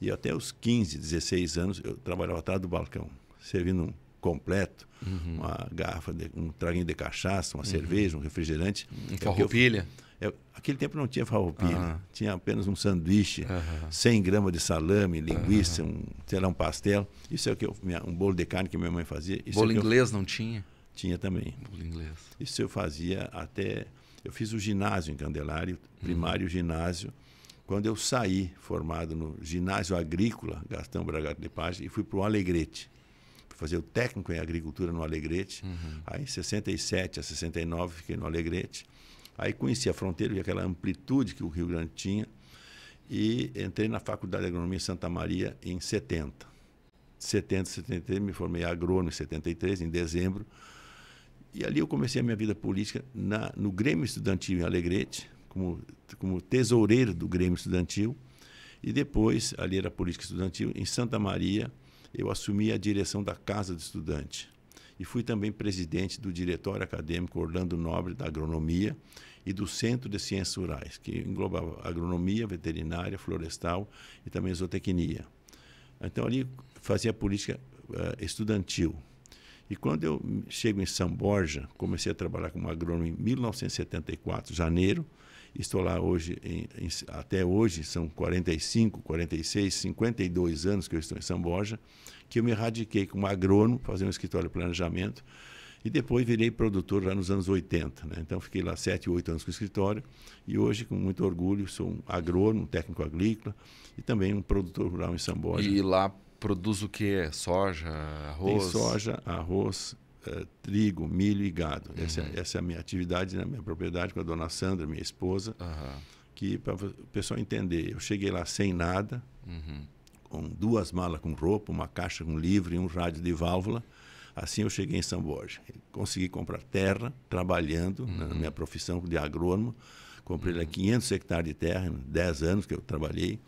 E até os 15, 16 anos, eu trabalhava atrás do balcão, servindo um completo, uma garrafa, um traguinho de cachaça, uma cerveja, um refrigerante. Farroupilha? Aquele tempo não tinha farroupilha, tinha apenas um sanduíche, 100 gramas de salame, linguiça, um pastel. Isso é o que um bolo de carne que minha mãe fazia. Isso bolo inglês não tinha? Tinha também. Bolo inglês. Isso eu fazia até... Eu fiz o ginásio em Candelária, primário ginásio, quando eu saí formado no ginásio agrícola, Gastão Bragato de Paz, e fui para o Alegrete. Fazer o técnico em agricultura no Alegrete. Aí, em 67 a 69, fiquei no Alegrete. Aí conheci a fronteira e aquela amplitude que o Rio Grande tinha. E entrei na Faculdade de Agronomia em Santa Maria em 70. 73, me formei agrônomo em 73, em dezembro. E ali eu comecei a minha vida política no Grêmio Estudantil em Alegrete, como tesoureiro do Grêmio Estudantil. E depois, ali era política estudantil, em Santa Maria, eu assumi a direção da Casa do Estudante. e fui também presidente do Diretório Acadêmico Orlando Nobre da Agronomia e do Centro de Ciências Rurais, que englobava agronomia, veterinária, florestal e também zootecnia. Então, ali fazia política estudantil. E quando eu chego em São Borja, comecei a trabalhar como agrônomo em 1974, janeiro. Estou lá hoje, até hoje, são 45, 46, 52 anos que eu estou em São Borja, que eu me radiquei como agrônomo, fazendo um escritório de planejamento, e depois virei produtor lá nos anos 80. Né? Então, fiquei lá 7, 8 anos com o escritório, e hoje, com muito orgulho, sou um agrônomo, um técnico agrícola, e também um produtor rural em São Borja. E lá produz o quê? Soja, arroz? Tem soja, arroz, trigo, milho e gado. Essa é a minha atividade na minha propriedade com a dona Sandra, minha esposa. Que, para o pessoal entender, eu cheguei lá sem nada, com 2 malas com roupa, uma caixa com livro e um rádio de válvula. Assim eu cheguei em São Borja. Consegui comprar terra, trabalhando na minha profissão de agrônomo. Comprei lá 500 hectares de terra, 10 anos que eu trabalhei.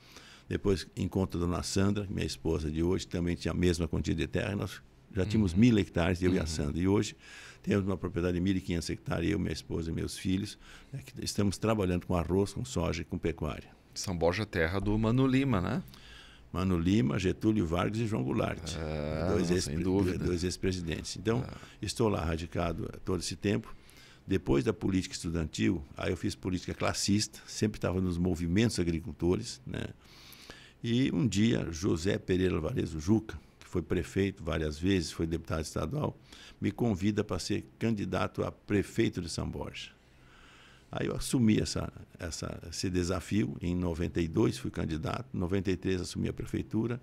Depois encontro a dona Sandra, minha esposa de hoje, também tinha a mesma quantia de terra. Nós já tínhamos 1.000 hectares, eu e a Sandra. E hoje temos uma propriedade de 1.500 hectares, eu, minha esposa e meus filhos. Que estamos trabalhando com arroz, com soja e com pecuária. São Borja, terra do Mano Lima, né? Mano Lima, Getúlio Vargas e João Goulart. Sem dúvida. Dois ex-presidentes. Então, estou lá radicado todo esse tempo. Depois da política estudantil, aí eu fiz política classista, sempre estava nos movimentos agricultores, né? E um dia, José Pereira Alvarez, o Juca, que foi prefeito várias vezes, foi deputado estadual, me convida para ser candidato a prefeito de São Borja. Aí eu assumi esse desafio. Em 92 fui candidato, em 93 assumi a prefeitura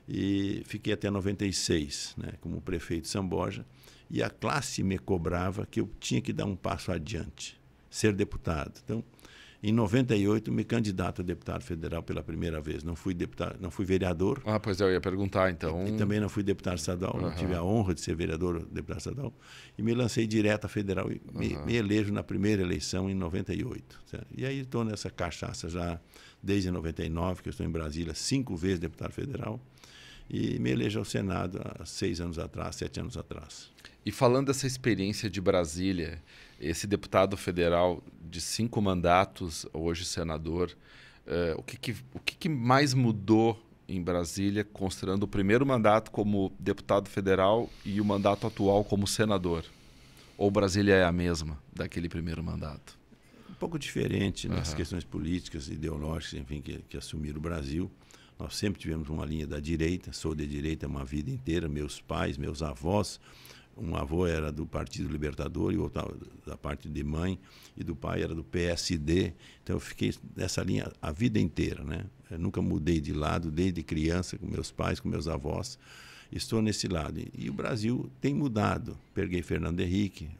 e fiquei até 96, né, como prefeito de São Borja. E a classe me cobrava que eu tinha que dar um passo adiante, ser deputado. Então, em 98 me candidato a deputado federal pela primeira vez. Não fui deputado, não fui vereador. Pois eu ia perguntar, então. E também não fui deputado estadual, não tive a honra de ser vereador, deputado estadual. E me lancei direto a federal e me elejo na primeira eleição em 98. Certo? E aí estou nessa cachaça já desde 99, que eu estou em Brasília, 5 vezes deputado federal. E me elejo ao Senado há 6 anos atrás, 7 anos atrás. E falando dessa experiência de Brasília, esse deputado federal de 5 mandatos, hoje senador, o que mais mudou em Brasília, considerando o primeiro mandato como deputado federal e o mandato atual como senador? Ou Brasília é a mesma daquele primeiro mandato? Um pouco diferente nas questões políticas, ideológicas, enfim, que assumiram o Brasil. Nós sempre tivemos uma linha da direita, sou de direita uma vida inteira, meus pais, meus avós. Um avô era do Partido Libertador e o outro da parte de mãe, e do pai era do PSD. Então eu fiquei nessa linha a vida inteira, né? Eu nunca mudei de lado, desde criança, com meus pais, com meus avós. Estou nesse lado. E o Brasil tem mudado. Peguei Fernando Henrique,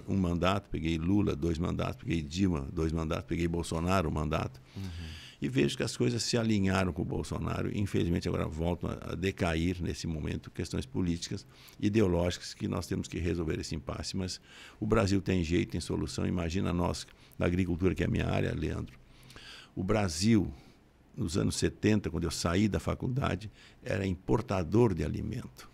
um mandato, peguei Lula, 2 mandatos, peguei Dilma, 2 mandatos, peguei Bolsonaro, 1 mandato. E vejo que as coisas se alinharam com o Bolsonaro e, infelizmente, agora voltam a decair nesse momento questões políticas, ideológicas, que nós temos que resolver esse impasse. Mas o Brasil tem jeito, tem solução. Imagina nós, na agricultura, que é a minha área, Leandro. O Brasil, nos anos 70, quando eu saí da faculdade, era importador de alimento.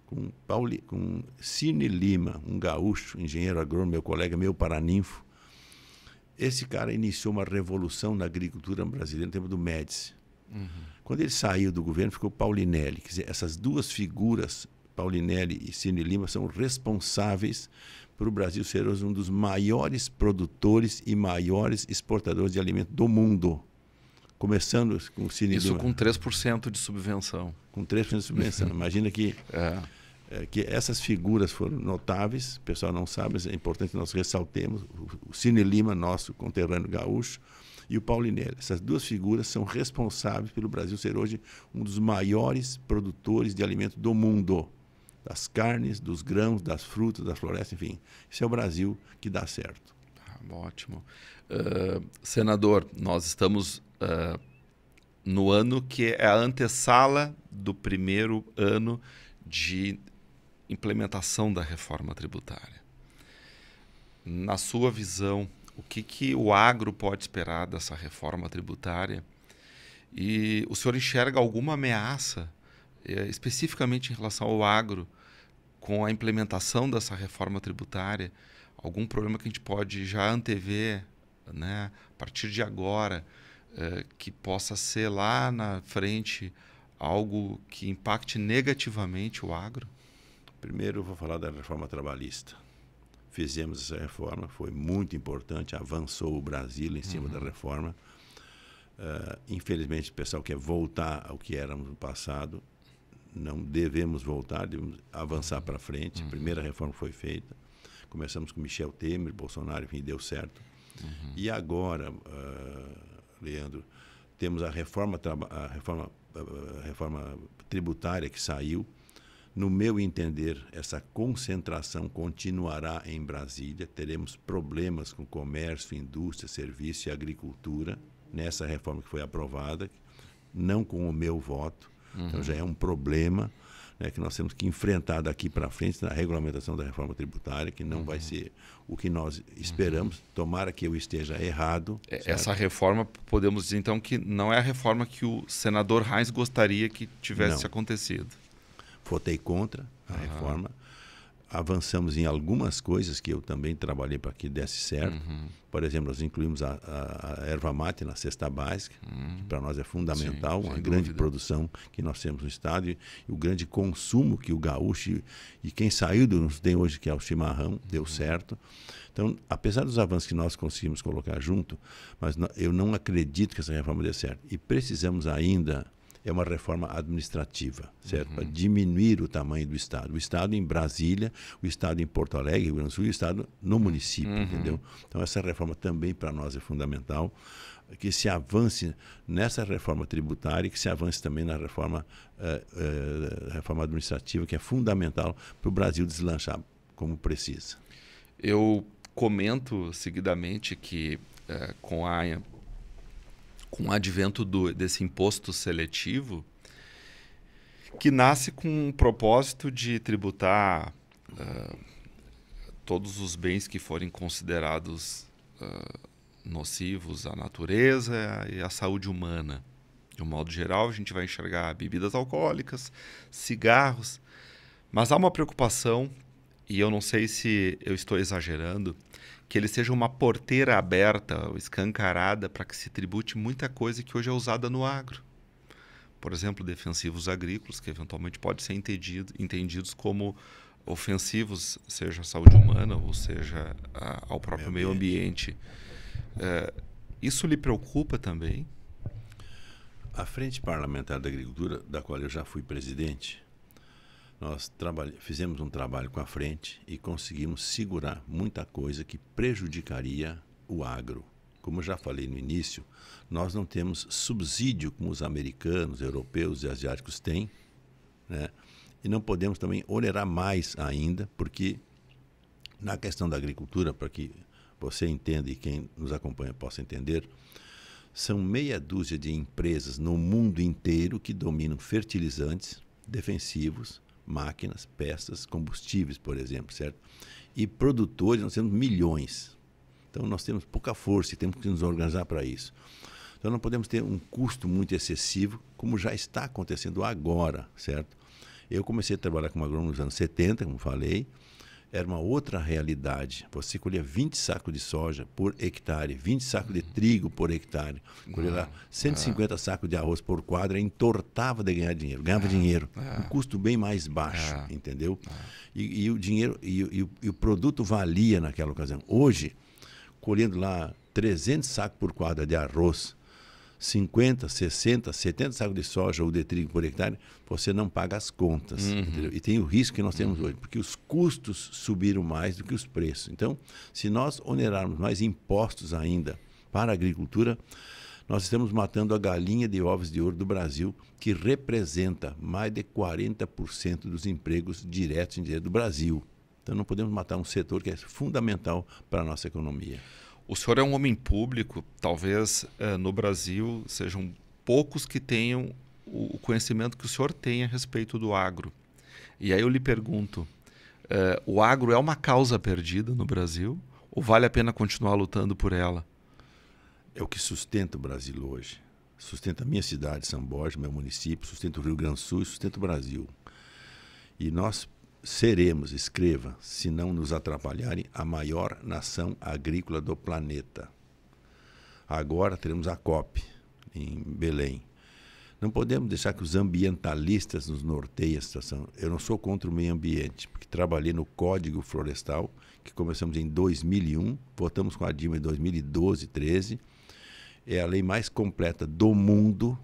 Com Cine Lima, um gaúcho, engenheiro agrônomo, meu colega, meu paraninfo, esse cara iniciou uma revolução na agricultura brasileira no tempo do Médici. Quando ele saiu do governo, ficou Paulinelli. Quer dizer, essas 2 figuras, Paulinelli e Cine Lima, são responsáveis por o Brasil ser hoje um dos maiores produtores e maiores exportadores de alimento do mundo. Começando com o Cine Lima. Isso com 3% de subvenção. Com 3% de subvenção. Imagina que essas figuras foram notáveis, o pessoal não sabe, mas é importante que nós ressaltemos. O Cine Lima, nosso conterrâneo gaúcho, e o Paulinelli. Essas 2 figuras são responsáveis pelo Brasil ser hoje um dos maiores produtores de alimento do mundo. Das carnes, dos grãos, das frutas, das florestas, enfim. Esse é o Brasil que dá certo. Ótimo. Senador, nós estamos no ano que é a antessala do primeiro ano de implementação da reforma tributária. Na sua visão, o que o agro pode esperar dessa reforma tributária? E o senhor enxerga alguma ameaça, especificamente em relação ao agro, com a implementação dessa reforma tributária, algum problema que a gente pode já antever, né, a partir de agora, que possa ser lá na frente algo que impacte negativamente o agro? Primeiro eu vou falar da reforma trabalhista. Fizemos essa reforma, foi muito importante, avançou o Brasil em cima da reforma. Infelizmente o pessoal quer voltar ao que éramos no passado. Não devemos voltar, devemos avançar para frente. A primeira reforma foi feita. Começamos com Michel Temer, Bolsonaro, enfim, deu certo. E agora, Leandro, temos a reforma tributária que saiu. No meu entender, essa concentração continuará em Brasília. Teremos problemas com comércio, indústria, serviço e agricultura nessa reforma que foi aprovada, não com o meu voto. Então já é um problema, né, que nós temos que enfrentar daqui para frente na regulamentação da reforma tributária, que não vai ser o que nós esperamos. Tomara que eu esteja errado. Essa reforma, podemos dizer então que não é a reforma que o senador Reins gostaria que tivesse acontecido. Votei contra a reforma. Avançamos em algumas coisas que eu também trabalhei para que desse certo. Por exemplo, nós incluímos a erva mate na cesta básica, que para nós é fundamental, uma grande produção que nós temos no estado e o grande consumo que o gaúcho e quem saiu do nos tem hoje, que é o chimarrão, deu certo. Então, apesar dos avanços que nós conseguimos colocar junto, mas eu não acredito que essa reforma dê certo. E precisamos ainda... É uma reforma administrativa, certo? Para diminuir o tamanho do Estado. O Estado em Brasília, o Estado em Porto Alegre, Rio Grande do Sul, e o Estado no município, entendeu? Então, essa reforma também para nós é fundamental, que se avance nessa reforma tributária e que se avance também na reforma administrativa, que é fundamental para o Brasil deslanchar como precisa. Eu comento seguidamente que com o advento desse imposto seletivo, que nasce com o propósito de tributar todos os bens que forem considerados nocivos à natureza e à saúde humana. De um modo geral, a gente vai enxergar bebidas alcoólicas, cigarros, mas há uma preocupação, e eu não sei se eu estou exagerando, que ele seja uma porteira aberta ou escancarada para que se tribute muita coisa que hoje é usada no agro. Por exemplo, defensivos agrícolas, que eventualmente podem ser entendidos como ofensivos, seja à saúde humana ou seja ao próprio meio ambiente. Isso lhe preocupa também? A Frente Parlamentar da Agricultura, da qual eu já fui presidente, nós fizemos um trabalho com a frente e conseguimos segurar muita coisa que prejudicaria o agro. Como eu já falei no início, nós não temos subsídio como os americanos, europeus e asiáticos têm, né? E não podemos também onerar mais ainda, porque na questão da agricultura, para que você entenda e quem nos acompanha possa entender, são meia dúzia de empresas no mundo inteiro que dominam fertilizantes, defensivos, máquinas, peças, combustíveis, por exemplo, certo? E produtores, nós temos milhões. Então, nós temos pouca força e temos que nos organizar para isso. Então, não podemos ter um custo muito excessivo, como já está acontecendo agora, certo? Eu comecei a trabalhar com agrônomo nos anos 70, como falei, era uma outra realidade. Você colhia 20 sacos de soja por hectare, 20 sacos de trigo por hectare, colhia lá 150 sacos de arroz por quadra, entortava de ganhar dinheiro, ganhava dinheiro, um custo bem mais baixo, entendeu? E o dinheiro e o produto valia naquela ocasião. Hoje, colhendo lá 300 sacos por quadra de arroz, 50, 60, 70 sacos de soja ou de trigo por hectare, você não paga as contas. E tem o risco que nós temos hoje, porque os custos subiram mais do que os preços. Então, se nós onerarmos mais impostos ainda para a agricultura, nós estamos matando a galinha de ovos de ouro do Brasil, que representa mais de 40% dos empregos diretos e indiretos do Brasil. Então, não podemos matar um setor que é fundamental para a nossa economia. O senhor é um homem público, talvez no Brasil sejam poucos que tenham o conhecimento que o senhor tem a respeito do agro. E aí eu lhe pergunto, o agro é uma causa perdida no Brasil ou vale a pena continuar lutando por ela? É o que sustenta o Brasil hoje. Sustenta a minha cidade, São Borja, meu município, sustenta o Rio Grande do Sul e sustenta o Brasil. E nós seremos, escreva, se não nos atrapalharem, a maior nação agrícola do planeta. Agora teremos a COP em Belém. Não podemos deixar que os ambientalistas nos norteiem a situação. Eu não sou contra o meio ambiente, porque trabalhei no Código Florestal, que começamos em 2001, votamos com a Dilma em 2012, 13. É a lei mais completa do mundo.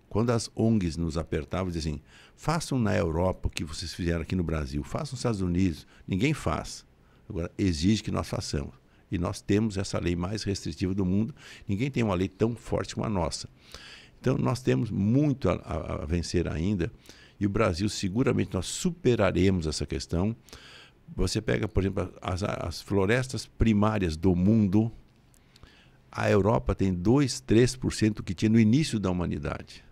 Quando as ONGs nos apertavam, diziam assim, façam na Europa o que vocês fizeram aqui no Brasil, façam nos Estados Unidos. Ninguém faz. Agora, exige que nós façamos. E nós temos essa lei mais restritiva do mundo. Ninguém tem uma lei tão forte como a nossa. Então, nós temos muito a vencer ainda. E o Brasil, seguramente, nós superaremos essa questão. Você pega, por exemplo, as florestas primárias do mundo. A Europa tem 2, 3% do que tinha no início da humanidade.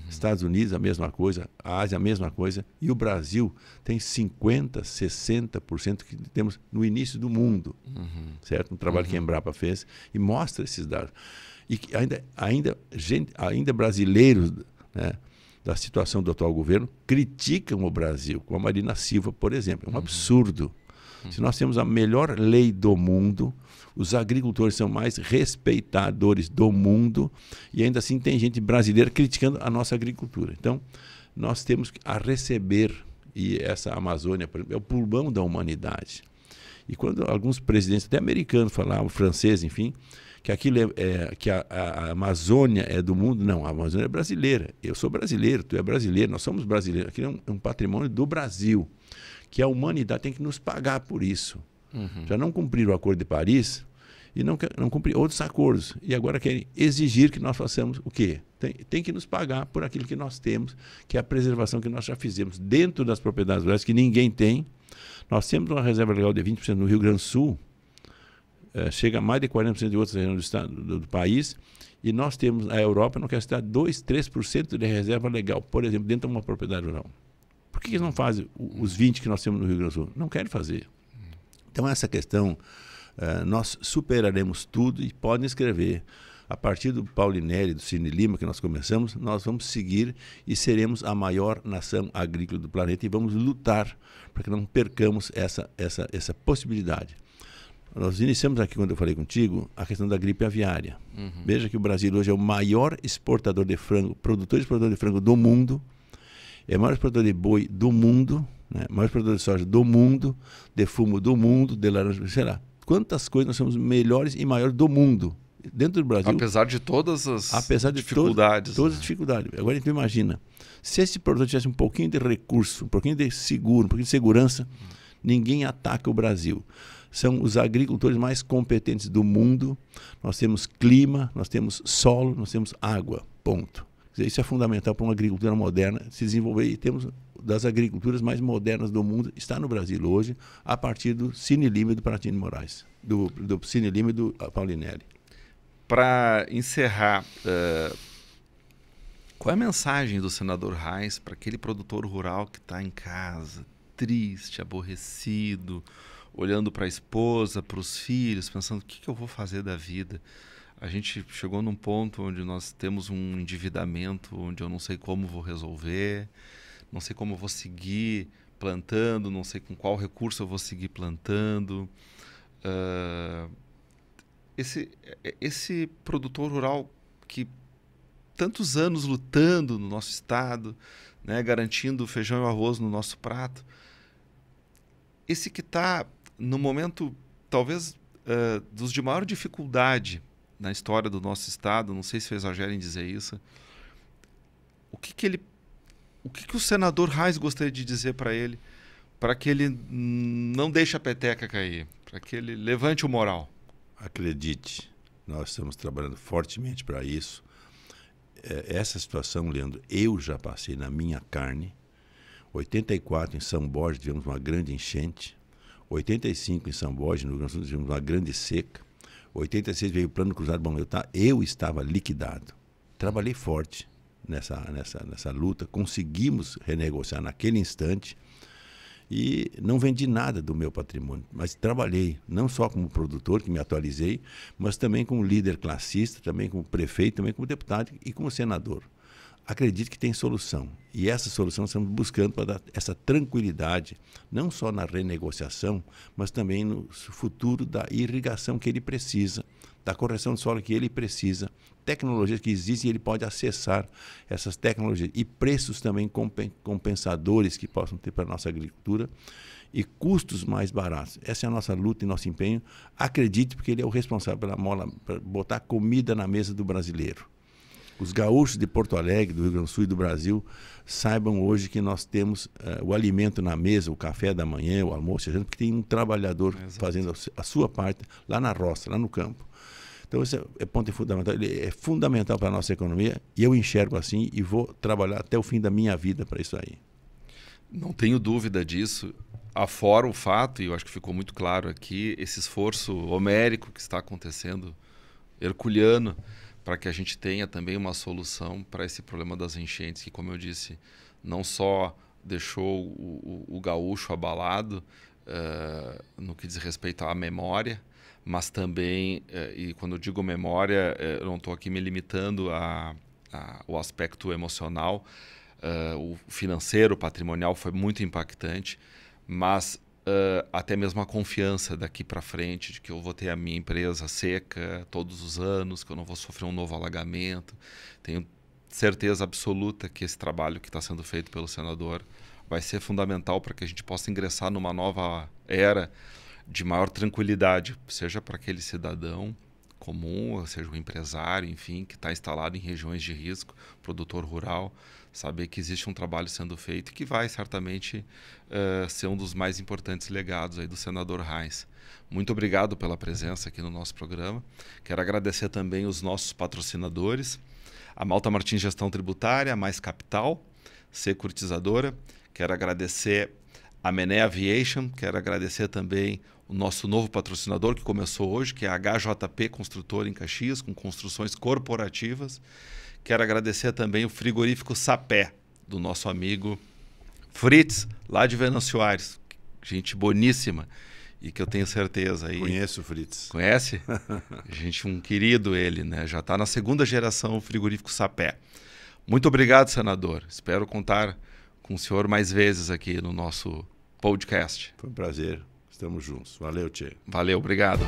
Estados Unidos, a mesma coisa. A Ásia, a mesma coisa. E o Brasil tem 50%, 60% que temos no início do mundo. Certo? Um trabalho que a Embrapa fez e mostra esses dados. E que ainda brasileiros, né, da situação do atual governo criticam o Brasil, como a Marina Silva, por exemplo. É um absurdo. Se nós temos a melhor lei do mundo, os agricultores são mais respeitadores do mundo e ainda assim tem gente brasileira criticando a nossa agricultura. Então, nós temos a receber, e essa Amazônia, por exemplo, é o pulmão da humanidade. E quando alguns presidentes, até americanos, falavam, francês, enfim, que aquilo que a Amazônia é do mundo, não, a Amazônia é brasileira. Eu sou brasileiro, tu é brasileiro, nós somos brasileiros. Aquilo é um patrimônio do Brasil, que a humanidade tem que nos pagar por isso. Já não cumpriram o Acordo de Paris e não cumpriram outros acordos. E agora querem exigir que nós façamos o quê? Tem que nos pagar por aquilo que nós temos, que é a preservação que nós já fizemos dentro das propriedades rurais, que ninguém tem. Nós temos uma reserva legal de 20% no Rio Grande do Sul, chega a mais de 40% de outras regiões do país, e nós temos, a Europa não quer citar 2, 3% de reserva legal, por exemplo, dentro de uma propriedade rural. Por que eles não fazem os 20% que nós temos no Rio Grande do Sul? Não querem fazer. Então, essa questão, nós superaremos tudo e podem escrever. A partir do Paulinelli, do Cine Lima, que nós começamos, nós vamos seguir e seremos a maior nação agrícola do planeta e vamos lutar para que não percamos essa possibilidade. Nós iniciamos aqui, quando eu falei contigo, a questão da gripe aviária. Veja que o Brasil hoje é o maior exportador de frango, produtor e exportador de frango do mundo, é o maior exportador de boi do mundo, né? O maior exportador de soja do mundo, de fumo do mundo, de laranja, sei lá. Quantas coisas nós somos melhores e maiores do mundo, dentro do Brasil. Apesar de todas as dificuldades. Todas as dificuldades. Agora a gente imagina, se esse produtor tivesse um pouquinho de recurso, um pouquinho de seguro, um pouquinho de segurança, ninguém ataca o Brasil. São os agricultores mais competentes do mundo. Nós temos clima, nós temos solo, nós temos água. Ponto. Isso é fundamental para uma agricultura moderna se desenvolver. E temos das agriculturas mais modernas do mundo, está no Brasil hoje, a partir do Cine Lima e do Pratini Moraes. Do Cine Lima e do Paulinelli. Para encerrar, qual é a mensagem do senador Reis para aquele produtor rural que está em casa, triste, aborrecido, olhando para a esposa, para os filhos, pensando o que eu vou fazer da vida? A gente chegou num ponto onde nós temos um endividamento, onde eu não sei como vou resolver, não sei como eu vou seguir plantando, não sei com qual recurso eu vou seguir plantando. Esse produtor rural que tantos anos lutando no nosso estado, né, garantindo o feijão e o arroz no nosso prato, esse que está no momento, talvez, dos de maior dificuldade na história do nosso estado, não sei se eu exagero em dizer isso, o que o senador Reis gostaria de dizer para ele, para que ele não deixe a peteca cair, para que ele levante o moral? Acredite, nós estamos trabalhando fortemente para isso. Essa situação, Leandro, eu já passei na minha carne. 84 em São Borja tivemos uma grande enchente, 85 em São Borja, no Rio Grande do Sul, tivemos uma grande seca, 86 veio o Plano Cruzado. Bom, eu estava liquidado. Trabalhei forte nessa luta, conseguimos renegociar naquele instante e não vendi nada do meu patrimônio, mas trabalhei não só como produtor, que me atualizei, mas também como líder classista, também como prefeito, também como deputado e como senador. acredito que tem solução. E essa solução estamos buscando para dar essa tranquilidade, não só na renegociação, mas também no futuro da irrigação que ele precisa, da correção do solo que ele precisa, tecnologias que existem e ele pode acessar essas tecnologias. E preços também compensadores que possam ter para a nossa agricultura e custos mais baratos. Essa é a nossa luta e nosso empenho. Acredite, porque ele é o responsável para botar comida na mesa do brasileiro. Os gaúchos de Porto Alegre, do Rio Grande do Sul e do Brasil, saibam hoje que nós temos o alimento na mesa, o café da manhã, o almoço, porque tem um trabalhador fazendo a sua parte lá na roça, lá no campo. Então, esse é ponto fundamental. Ele é fundamental para a nossa economia e eu enxergo assim e vou trabalhar até o fim da minha vida para isso aí. Não tenho dúvida disso. Afora o fato, e eu acho que ficou muito claro aqui, esse esforço homérico que está acontecendo, herculeano, para que a gente tenha também uma solução para esse problema das enchentes, que, como eu disse, não só deixou o gaúcho abalado no que diz respeito à memória, mas também, e quando eu digo memória, eu não estou aqui me limitando ao aspecto emocional, o financeiro, o patrimonial foi muito impactante, mas até mesmo a confiança daqui para frente, de que eu vou ter a minha empresa seca todos os anos, que eu não vou sofrer um novo alagamento. Tenho certeza absoluta que esse trabalho que está sendo feito pelo senador vai ser fundamental para que a gente possa ingressar numa nova era de maior tranquilidade, seja para aquele cidadão comum, seja o empresário, enfim, que está instalado em regiões de risco, produtor rural, saber que existe um trabalho sendo feito e que vai certamente ser um dos mais importantes legados aí do senador Reis. Muito obrigado pela presença aqui no nosso programa. Quero agradecer também os nossos patrocinadores, a Malta Martins Gestão Tributária, a Mais Capital, Securitizadora. Quero agradecer a Mené Aviation, quero agradecer também o nosso novo patrocinador que começou hoje, que é a HJP Construtora em Caxias, com construções corporativas. Quero agradecer também o frigorífico Sapé, do nosso amigo Fritz, lá de Venâncio Aires. Gente boníssima e que eu tenho certeza aí... Conheço o Fritz. Conhece? Gente, um querido ele, né? Já está na segunda geração o frigorífico Sapé. Muito obrigado, senador. Espero contar com o senhor mais vezes aqui no nosso podcast. Foi um prazer. Estamos juntos. Valeu, Tchê. Valeu, obrigado.